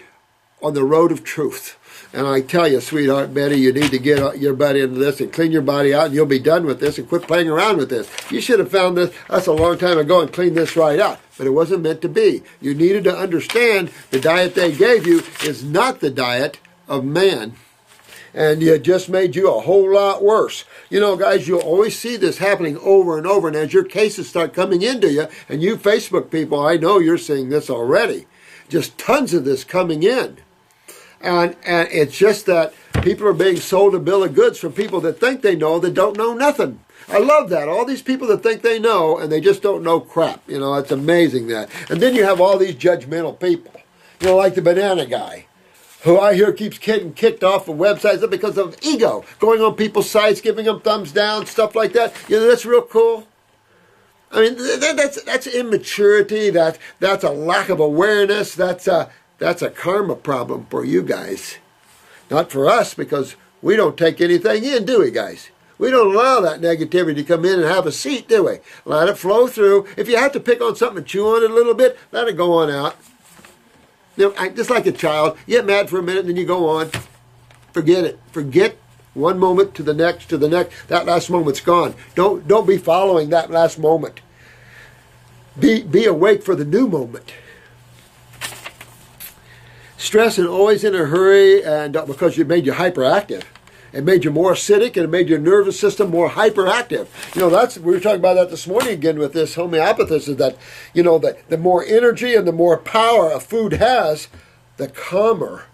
on the road of truth. And I tell you, sweetheart Betty, you need to get your butt into this and clean your body out, and you'll be done with this and quit playing around with this. You should have found us a long time ago and cleaned this right out. But it wasn't meant to be. You needed to understand the diet they gave you is not the diet of man. And it just made you a whole lot worse. You know, guys, you'll always see this happening over and over. And as your cases start coming into you, and you Facebook people, I know you're seeing this already. Just tons of this coming in. And it's just that people are being sold a bill of goods from people that think they know that don't know nothing. I love that. All these people that think they know and they just don't know crap. You know, it's amazing that. And then you have all these judgmental people. You know, like the banana guy, who I hear keeps getting kicked off of websites because of ego. Going on people's sites, giving them thumbs down, stuff like that. You know, that's real cool. I mean, that's immaturity. That's a lack of awareness. That's a karma problem for you guys. Not for us, because we don't take anything in, do we, guys? We don't allow that negativity to come in and have a seat, do we? Let it flow through. If you have to pick on something and chew on it a little bit, let it go on out. You know, just like a child, you get mad for a minute and then you go on. Forget it. Forget one moment to the next, to the next. That last moment's gone. Don't be following that last moment. Be awake for the new moment. Stress and always in a hurry, and because it made you hyperactive. It made you more acidic, and it made your nervous system more hyperactive. You know, we were talking about that this morning again with this homeopathist, is that, you know, the more energy and the more power a food has, the calmer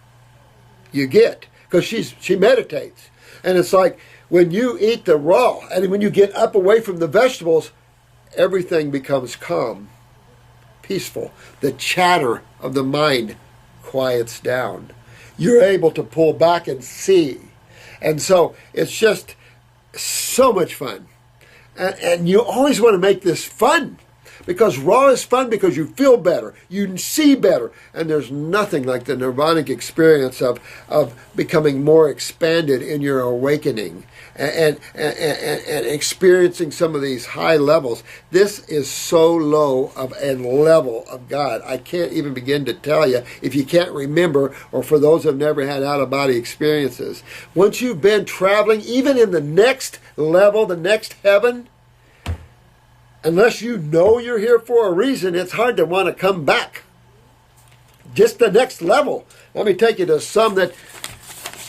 you get. Because she meditates. And it's like when you eat the raw, and when you get up away from the vegetables, everything becomes calm, peaceful. The chatter of the mind quiets down. You're able to pull back and see. And so it's just so much fun. And you always want to make this fun, because raw is fun because you feel better, you see better, and there's nothing like the nirvanic experience of becoming more expanded in your awakening and experiencing some of these high levels. This is so low of a level of God. I can't even begin to tell you if you can't remember, or for those who have never had out-of-body experiences. Once you've been traveling, even in the next level, the next heaven, unless you know you're here for a reason, it's hard to want to come back. Just the next level. Let me take you to some that,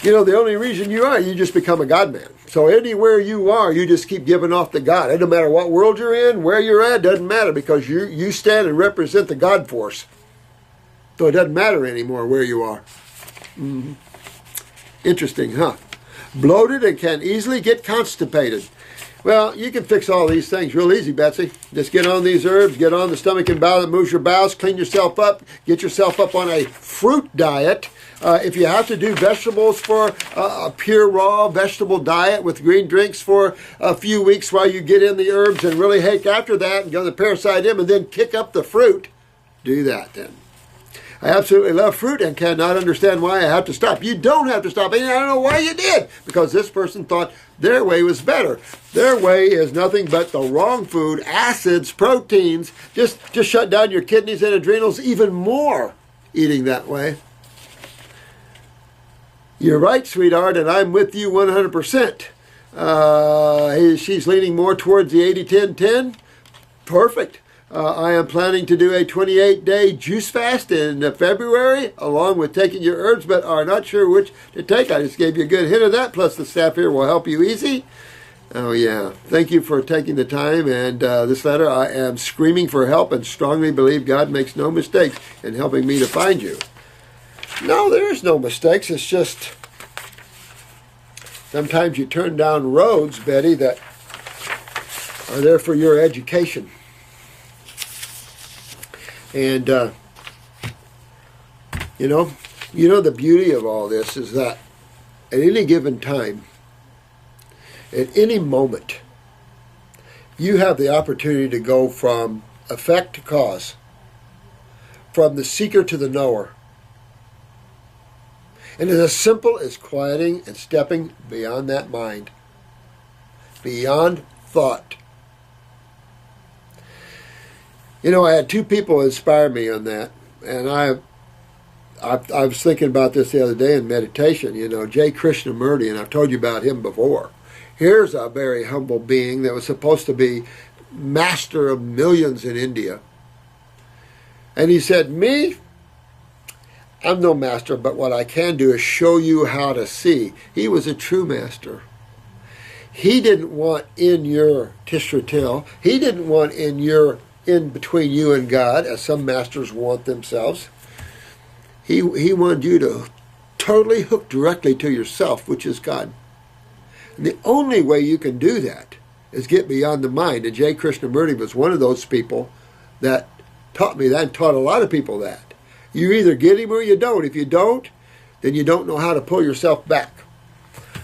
you know, the only reason you just become a God man. So anywhere you are, you just keep giving off the God. It doesn't matter what world you're in, where you're at, doesn't matter, because you stand and represent the God force. So it doesn't matter anymore where you are. Mm-hmm. Interesting, huh? Bloated and can easily get constipated. Well, you can fix all these things real easy, Betsy. Just get on these herbs, get on the stomach and bowel that moves your bowels, clean yourself up, get yourself up on a fruit diet. If you have to do vegetables for a pure raw vegetable diet with green drinks for a few weeks while you get in the herbs and really hake after that and go to the parasite and then kick up the fruit, do that then. I absolutely love fruit and cannot understand why I have to stop. You don't have to stop. And I don't know why you did. Because this person thought their way was better. Their way is nothing but the wrong food, acids, proteins. Just shut down your kidneys and adrenals even more eating that way. You're right, sweetheart, and I'm with you 100%. She's leaning more towards the 80-10-10. Perfect. I am planning to do a 28-day juice fast in February, along with taking your herbs, but are not sure which to take. I just gave you a good hint of that, plus the staff here will help you easy. Oh, yeah. Thank you for taking the time, and this letter, I am screaming for help and strongly believe God makes no mistakes in helping me to find you. No, there is no mistakes. It's just sometimes you turn down roads, Betty, that are there for your education. And, you know the beauty of all this is that at any given time, at any moment, you have the opportunity to go from effect to cause, from the seeker to the knower. And it's as simple as quieting and stepping beyond that mind, beyond thought. You know, I had two people inspire me on that, and I was thinking about this the other day in meditation. You know, J. Krishnamurti, and I've told you about him before. Here's a very humble being that was supposed to be master of millions in India. And he said, me, I'm no master, but what I can do is show you how to see. He was a true master. He didn't want in your tishratil. He didn't want in between you and God, as some masters want themselves. He wanted you to totally hook directly to yourself, which is God. And the only way you can do that is get beyond the mind. And J. Krishnamurti was one of those people that taught me that and taught a lot of people that. You either get him or you don't. If you don't, then you don't know how to pull yourself back.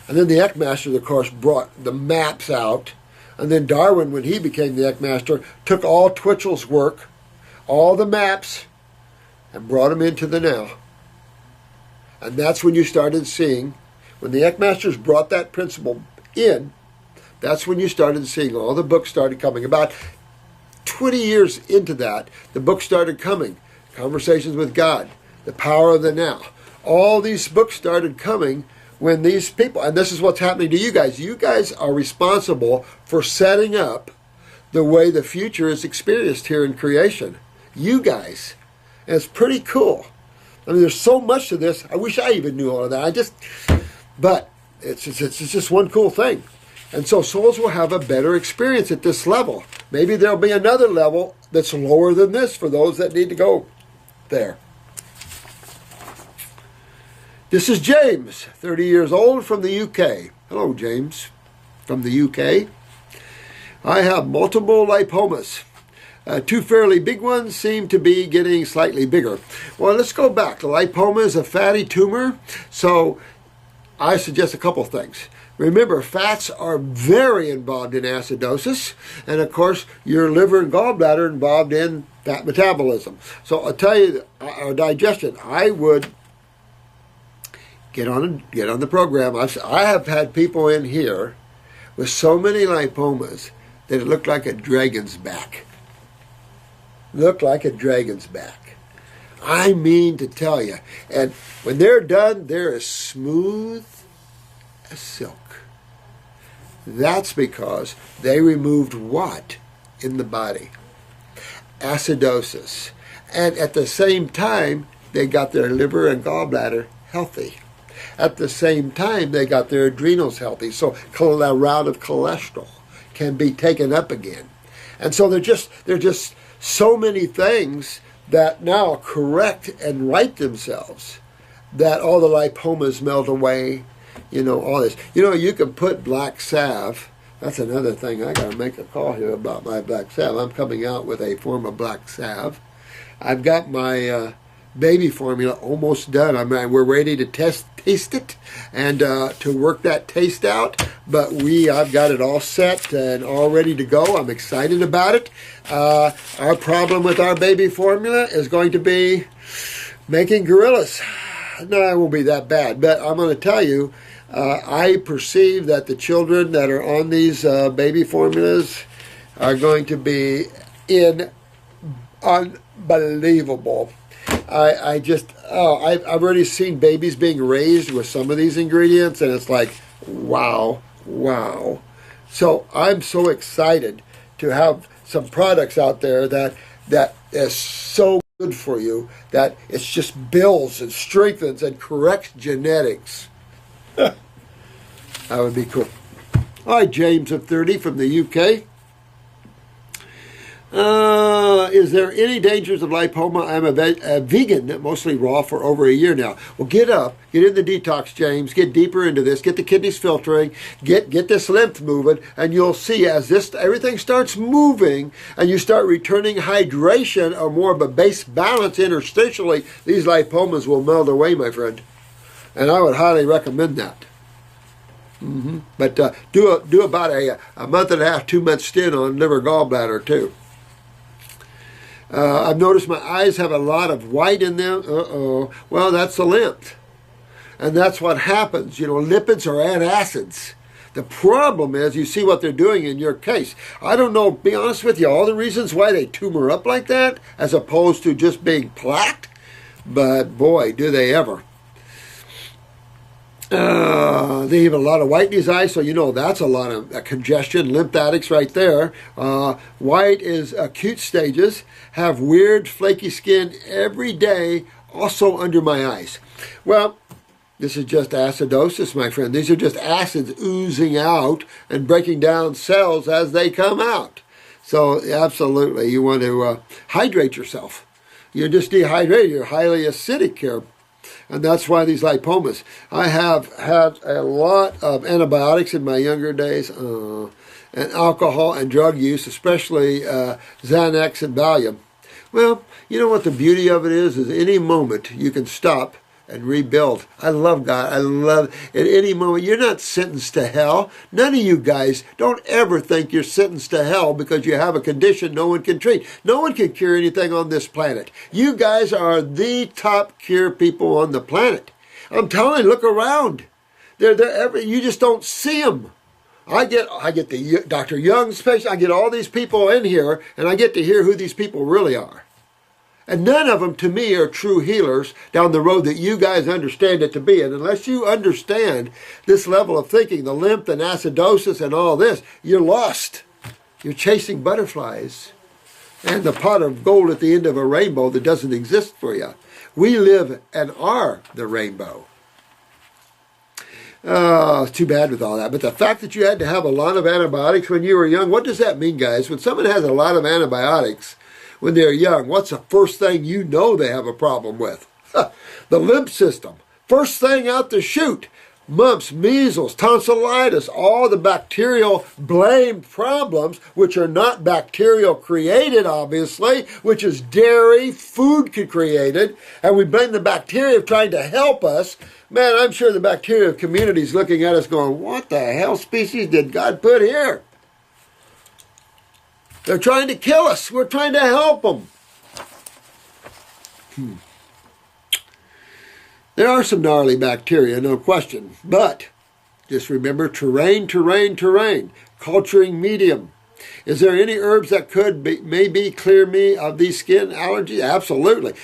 And then the Eckmaster, of course, brought the maps out. And then Darwin, when he became the Eckmaster, took all Twitchell's work, all the maps, and brought them into the now. And that's when you started seeing, when the Eckmasters brought that principle in, that's when you started seeing all the books started coming. About 20 years into that, the books started coming. Conversations with God, The Power of the Now. All these books started coming when these people, and this is what's happening to you guys. You guys are responsible for setting up the way the future is experienced here in creation. You guys. And it's pretty cool. I mean, there's so much to this. I wish I even knew all of that. But it's just one cool thing. And so souls will have a better experience at this level. Maybe there'll be another level that's lower than this for those that need to go there. This is James, 30 years old, from the UK. Hello, James, from the UK. I have multiple lipomas. Two fairly big ones seem to be getting slightly bigger. Well, let's go back. The lipoma is a fatty tumor, so I suggest a couple things. Remember, fats are very involved in acidosis, and of course, your liver and gallbladder are involved in fat metabolism. So I'll tell you, our digestion, I would get on the program. I have had people in here with so many lipomas that it looked like a dragon's back. Looked like a dragon's back. I mean to tell you. And when they're done, they're as smooth as silk. That's because they removed what in the body? Acidosis. And at the same time, they got their liver and gallbladder healthy. At the same time, they got their adrenals healthy. So a round of cholesterol can be taken up again. And so they're just so many things that now correct and right themselves, that all the lipomas melt away, all this. You can put black salve. That's another thing. I got to make a call here about my black salve. I'm coming out with a form of black salve. I've got my baby formula almost done. We're ready to taste it and to work that taste out. But I've got it all set and all ready to go. I'm excited about it. Our problem with our baby formula is going to be making gorillas. No, it won't be that bad. But I'm going to tell you, I perceive that the children that are on these baby formulas are going to be unbelievable. I've already seen babies being raised with some of these ingredients, and it's like, wow. So I'm so excited to have some products out there that is so good for you that it's just builds and strengthens and corrects genetics. That would be cool. All right, James of 30 from the UK. Is there any dangers of lipoma? I'm a vegan, mostly raw, for over a year now. Well, get in the detox, James. Get deeper into this. Get the kidneys filtering. Get this lymph moving, and you'll see as everything starts moving, and you start returning hydration or more of a base balance interstitially, these lipomas will melt away, my friend. And I would highly recommend that. But do about a month and a half, 2 month stint on liver gallbladder too. I've noticed my eyes have a lot of white in them. Well, that's the lymph. And that's what happens. You know, lipids are antacids. The problem is, you see what they're doing in your case. I don't know, be honest with you, all the reasons why they tumor up like that, as opposed to just being plaqued. But boy, do they ever. They have a lot of white in his eyes, so you know that's a lot of congestion, lymphatics right there. White is acute stages, have weird flaky skin every day, also under my eyes. Well, this is just acidosis, my friend. These are just acids oozing out and breaking down cells as they come out. So absolutely, you want to hydrate yourself. You're just dehydrated. You're highly acidic here. And that's why these lipomas. I have had a lot of antibiotics in my younger days, and alcohol and drug use, especially Xanax and Valium. Well, you know what the beauty of it is any moment you can stop and rebuild. I love God. I love at any moment. You're not sentenced to hell. None of you guys, don't ever think you're sentenced to hell because you have a condition no one can treat. No one can cure anything on this planet. You guys are the top cure people on the planet. I'm telling you, look around. You just don't see them. I get the Dr. Young's patient. I get all these people in here, and I get to hear who these people really are. And none of them, to me, are true healers down the road that you guys understand it to be. And unless you understand this level of thinking, the lymph and acidosis and all this, you're lost. You're chasing butterflies and the pot of gold at the end of a rainbow that doesn't exist for you. We live and are the rainbow. It's too bad with all that. But the fact that you had to have a lot of antibiotics when you were young, what does that mean, guys? When someone has a lot of antibiotics when they're young, what's the first thing you know they have a problem with? The lymph system. First thing out the chute. Mumps, measles, tonsillitis, all the bacterial blamed problems, which are not bacterial created, obviously, which is dairy, food created, and we blame the bacteria of trying to help us. Man, I'm sure the bacteria community is looking at us going, what the hell species did God put here? They're trying to kill us. We're trying to help them. There are some gnarly bacteria, no question. But just remember terrain, terrain, terrain. Culturing medium. Is there any herbs that could maybe clear me of these skin allergies? Absolutely.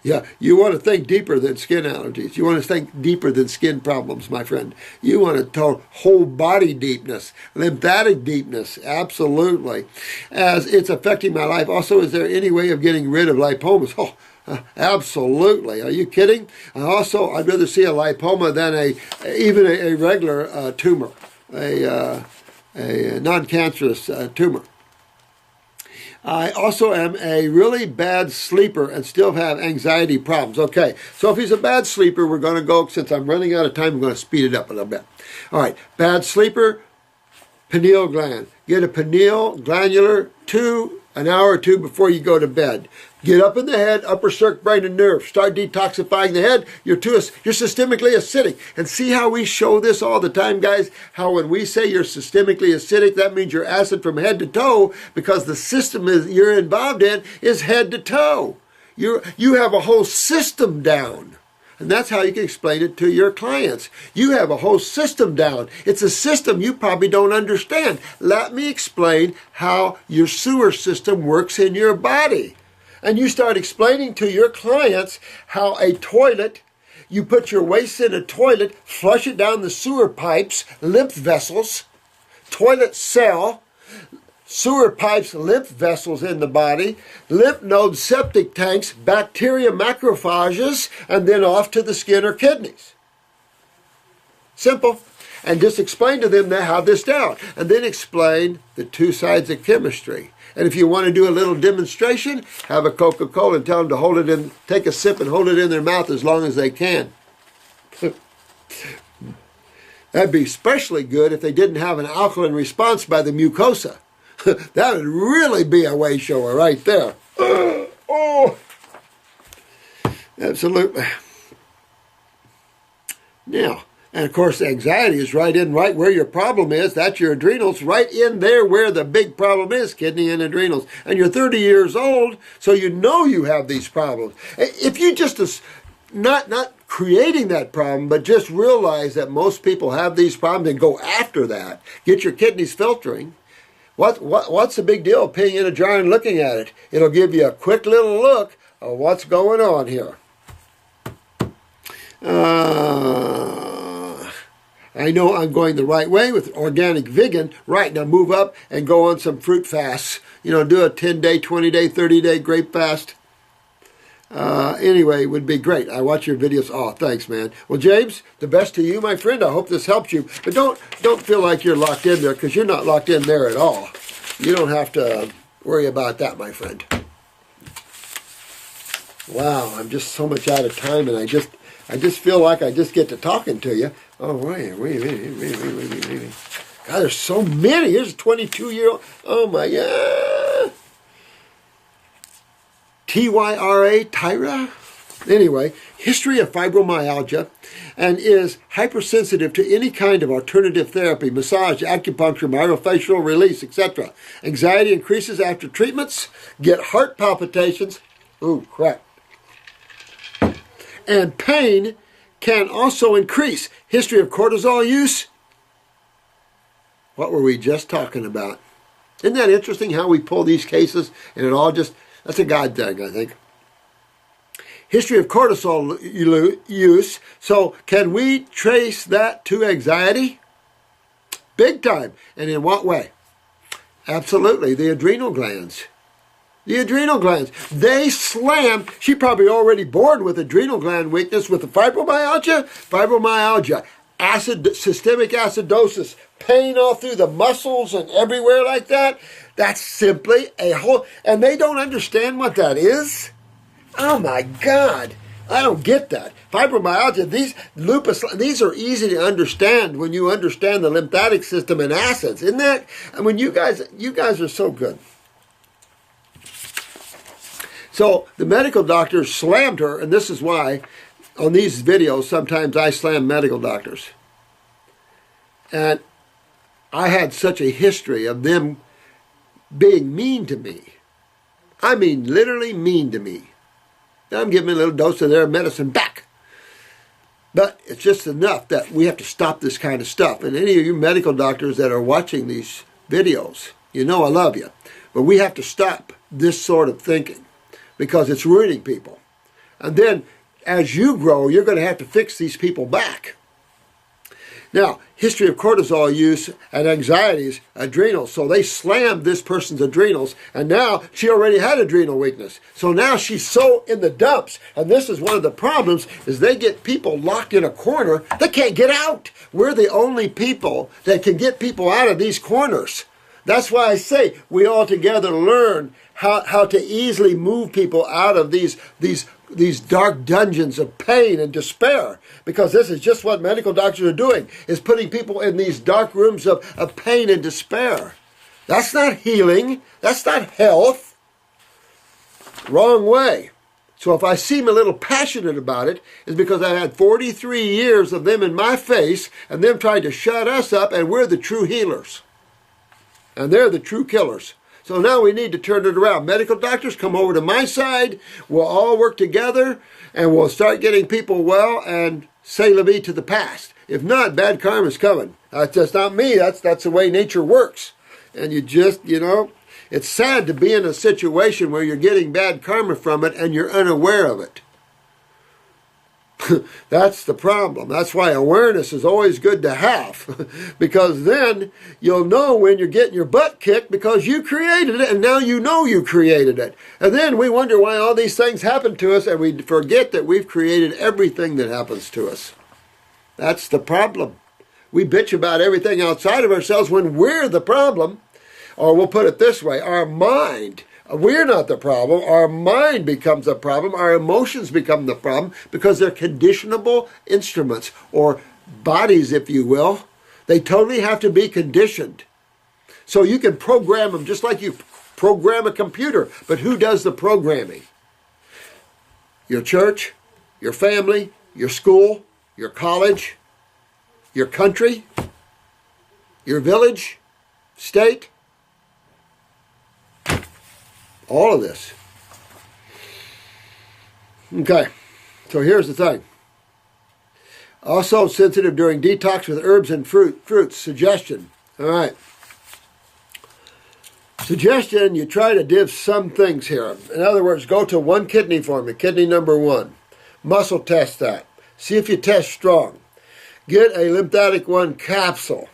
Yeah, you want to think deeper than skin allergies. You want to think deeper than skin problems, my friend. You want to talk whole body deepness, lymphatic deepness. Absolutely. As it's affecting my life. Also, is there any way of getting rid of lipomas? Oh, absolutely. Are you kidding? I'd rather see a lipoma than even a regular tumor, a non-cancerous tumor. I also am a really bad sleeper and still have anxiety problems. Okay, so if he's a bad sleeper, we're going to go, since I'm running out of time, I'm going to speed it up a little bit. All right, bad sleeper, pineal gland. Get a pineal glandular an hour or two before you go to bed. Get up in the head, upper circuit, brain, and nerve. Start detoxifying the head. You're systemically acidic. And see how we show this all the time, guys? How when we say you're systemically acidic, that means you're acid from head to toe, because the system you're involved in is head to toe. You have a whole system down. And that's how you can explain it to your clients. You have a whole system down. It's a system you probably don't understand. Let me explain how your sewer system works in your body. And you start explaining to your clients how a toilet, you put your waste in a toilet, flush it down the sewer pipes, lymph vessels, toilet cell, sewer pipes, lymph vessels in the body, lymph nodes, septic tanks, bacteria, macrophages, and then off to the skin or kidneys. Simple. And just explain to them they have this down. And then explain the two sides of chemistry. And if you want to do a little demonstration, have a Coca-Cola and tell them to hold it in, take a sip and hold it in their mouth as long as they can. That'd be especially good if they didn't have an alkaline response by the mucosa. That would really be a way shower right there. Oh, absolutely. Now, and of course, anxiety is right where your problem is. That's your adrenals, right in there where the big problem is, kidney and adrenals. And you're 30 years old, so you know you have these problems. If you just not creating that problem, but just realize that most people have these problems and go after that. Get your kidneys filtering. What's the big deal of peeing in a jar and looking at it? It'll give you a quick little look of what's going on here. I know I'm going the right way with organic vegan. Right, now move up and go on some fruit fasts. You know, do a 10-day, 20-day, 30-day grape fast. Anyway, it would be great. I watch your videos. Oh, thanks, man. Well, James, the best to you, my friend. I hope this helps you. But don't feel like you're locked in there, because you're not locked in there at all. You don't have to worry about that, my friend. Wow, I'm just so much out of time, and I just feel like I just get to talking to you. Oh, wait. God, there's so many. Here's a 22-year-old. Oh, my God. Tyra? Anyway, history of fibromyalgia, and is hypersensitive to any kind of alternative therapy, massage, acupuncture, myofasical release, etc. Anxiety increases after treatments, get heart palpitations, ooh, crap, and pain can also increase. History of cortisol use, what were we just talking about? Isn't that interesting how we pull these cases and it all just, that's a God thing, I think. History of cortisol use. So can we trace that to anxiety? Big time. And in what way? Absolutely. The adrenal glands. The adrenal glands. They slam. She probably already born with adrenal gland weakness with the fibromyalgia. Systemic acidosis. Pain all through the muscles and everywhere like that. That's simply a whole... And they don't understand what that is. Oh my God, I don't get that. Fibromyalgia, these lupus, these are easy to understand when you understand the lymphatic system and acids. Isn't that? I mean, you guys are so good. So the medical doctors slammed her, and this is why on these videos sometimes I slam medical doctors. And I had such a history of them being mean to me. I mean, literally mean to me. I'm giving a little dose of their medicine back. But it's just enough that we have to stop this kind of stuff. And any of you medical doctors that are watching these videos, you know I love you. But we have to stop this sort of thinking because it's ruining people. And then as you grow, you're going to have to fix these people back. Now, history of cortisol use and anxieties, adrenals. So they slammed this person's adrenals, and now she already had adrenal weakness. So now she's so in the dumps, and this is one of the problems, is they get people locked in a corner. They can't get out. We're the only people that can get people out of these corners. That's why I say we all together learn how to easily move people out of these dark dungeons of pain and despair, because this is just what medical doctors are doing, is putting people in these dark rooms of pain and despair. That's not healing. That's not health. Wrong way. So if I seem a little passionate about it, it's because I had 43 years of them in my face and them trying to shut us up, and we're the true healers. And they're the true killers. So now we need to turn it around. Medical doctors, come over to my side. We'll all work together, and we'll start getting people well and say la vie to the past. If not, bad karma's coming. That's just not me. That's the way nature works. And you just, it's sad to be in a situation where you're getting bad karma from it and you're unaware of it. That's the problem. That's why awareness is always good to have, because then you'll know when you're getting your butt kicked because you created it, and now you know you created it. And then we wonder why all these things happen to us, and we forget that we've created everything that happens to us. That's the problem. We bitch about everything outside of ourselves when we're the problem. Or we'll put it this way, our mind. We're not the problem. Our mind becomes the problem. Our emotions become the problem because they're conditionable instruments, or bodies, if you will. They totally have to be conditioned. So you can program them just like you program a computer. But who does the programming? Your church, your family, your school, your college, your country, your village, state. All of this. Okay, so here's the thing. Also sensitive during detox with herbs and fruits. Suggestion. All right. Suggestion, you try to div some things here. In other words, go to one kidney for me, kidney number 1. Muscle test that. See if you test strong. Get a lymphatic 1 capsule.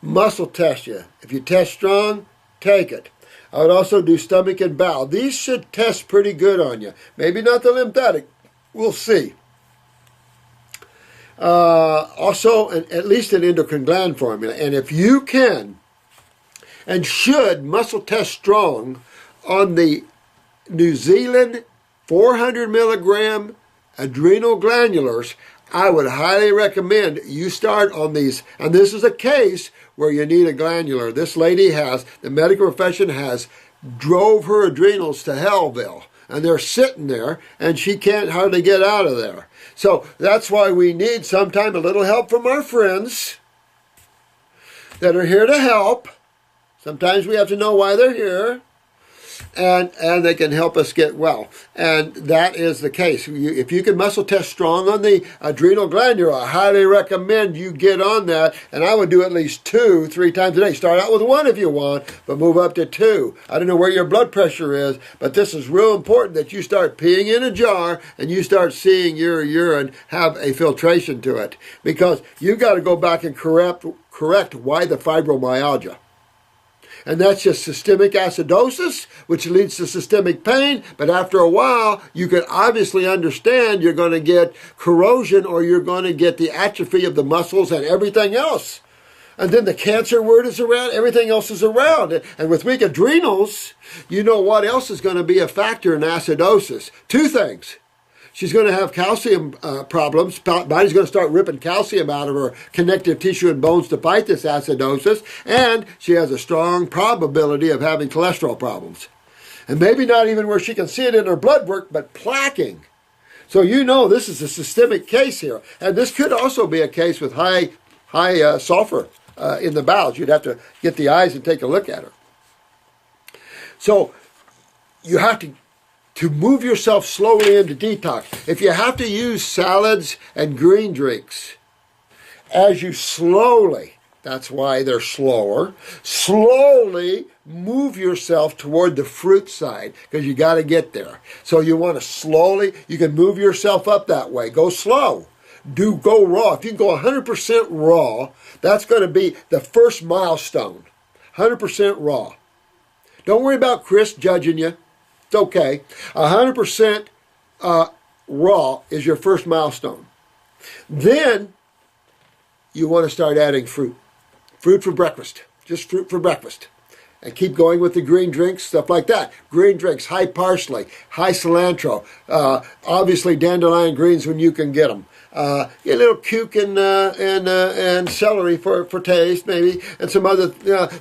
Muscle test you. If you test strong, take it. I would also do stomach and bowel. These should test pretty good on you. Maybe not the lymphatic. We'll see. Also, at least an endocrine gland formula. And if you can and should muscle test strong on the New Zealand 400 milligram adrenal glandulars, I would highly recommend you start on these. And this is a case where you need a glandular. This lady has, the medical profession has, drove her adrenals to Hellville. And they're sitting there, and she can't hardly get out of there. So that's why we need sometime a little help from our friends that are here to help. Sometimes we have to know why they're here. And they can help us get well. And that is the case. If you can muscle test strong on the adrenal glandular, I highly recommend you get on that. And I would do at least 2-3 times a day. Start out with 1 if you want, but move up to 2. I don't know where your blood pressure is, but this is real important that you start peeing in a jar and you start seeing your urine have a filtration to it. Because you've got to go back and correct why the fibromyalgia. And that's just systemic acidosis, which leads to systemic pain. But after a while, you can obviously understand you're going to get corrosion or you're going to get the atrophy of the muscles and everything else. And then the cancer word is around, everything else is around. And with weak adrenals, you know what else is going to be a factor in acidosis? 2 things. She's going to have calcium problems. Body's going to start ripping calcium out of her connective tissue and bones to fight this acidosis. And she has a strong probability of having cholesterol problems. And maybe not even where she can see it in her blood work, but plaquing. So you know this is a systemic case here. And this could also be a case with high sulfur in the bowels. You'd have to get the eyes and take a look at her. So you have to move yourself slowly into detox. If you have to use salads and green drinks, as you slowly, that's why they're slower, slowly move yourself toward the fruit side, because you got to get there. So you want to slowly, you can move yourself up that way. Go slow. Go raw. If you can go 100% raw, that's going to be the first milestone. 100% raw. Don't worry about Chris judging you. It's okay. 100% raw is your first milestone. Then you want to start adding fruit. Fruit for breakfast. Just fruit for breakfast. And keep going with the green drinks, stuff like that. Green drinks, high parsley, high cilantro. Obviously dandelion greens when you can get them. Get a little cuke and celery for taste, maybe, and some other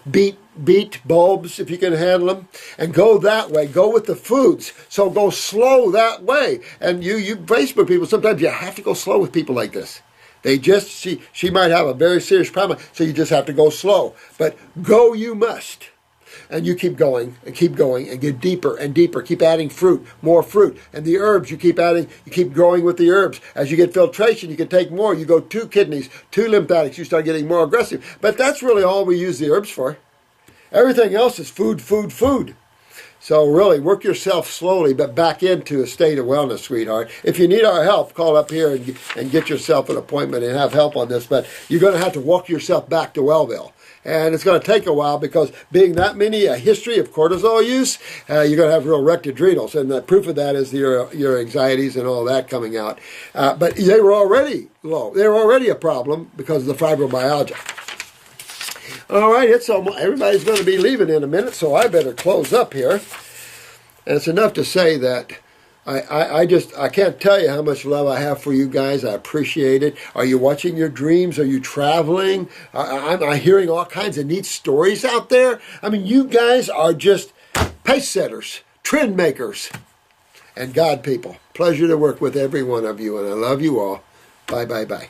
beet bulbs if you can handle them, and go that way. Go with the foods. So go slow that way. And you Facebook people, sometimes you have to go slow with people like this. They just, she might have a very serious problem, so you just have to go slow. But go you must. And you keep going and get deeper and deeper. Keep adding fruit, more fruit. And the herbs, you keep adding, you keep growing with the herbs. As you get filtration, you can take more. You go 2 kidneys, 2 lymphatics, you start getting more aggressive. But that's really all we use the herbs for. Everything else is food, food, food. So really, work yourself slowly, but back into a state of wellness, sweetheart. If you need our help, call up here and get yourself an appointment and have help on this. But you're going to have to walk yourself back to Wellville. And it's going to take a while because being that many, a history of cortisol use, you're going to have real wrecked adrenals. And the proof of that is your anxieties and all that coming out. But they were already low. They were already a problem because of the fibromyalgia. All right, it's almost, everybody's going to be leaving in a minute, so I better close up here. And it's enough to say that I can't tell you how much love I have for you guys. I appreciate it. Are you watching your dreams? Are you traveling? I'm hearing all kinds of neat stories out there. I mean, you guys are just pace setters, trend makers, and God people. Pleasure to work with every one of you, and I love you all. Bye, bye, bye.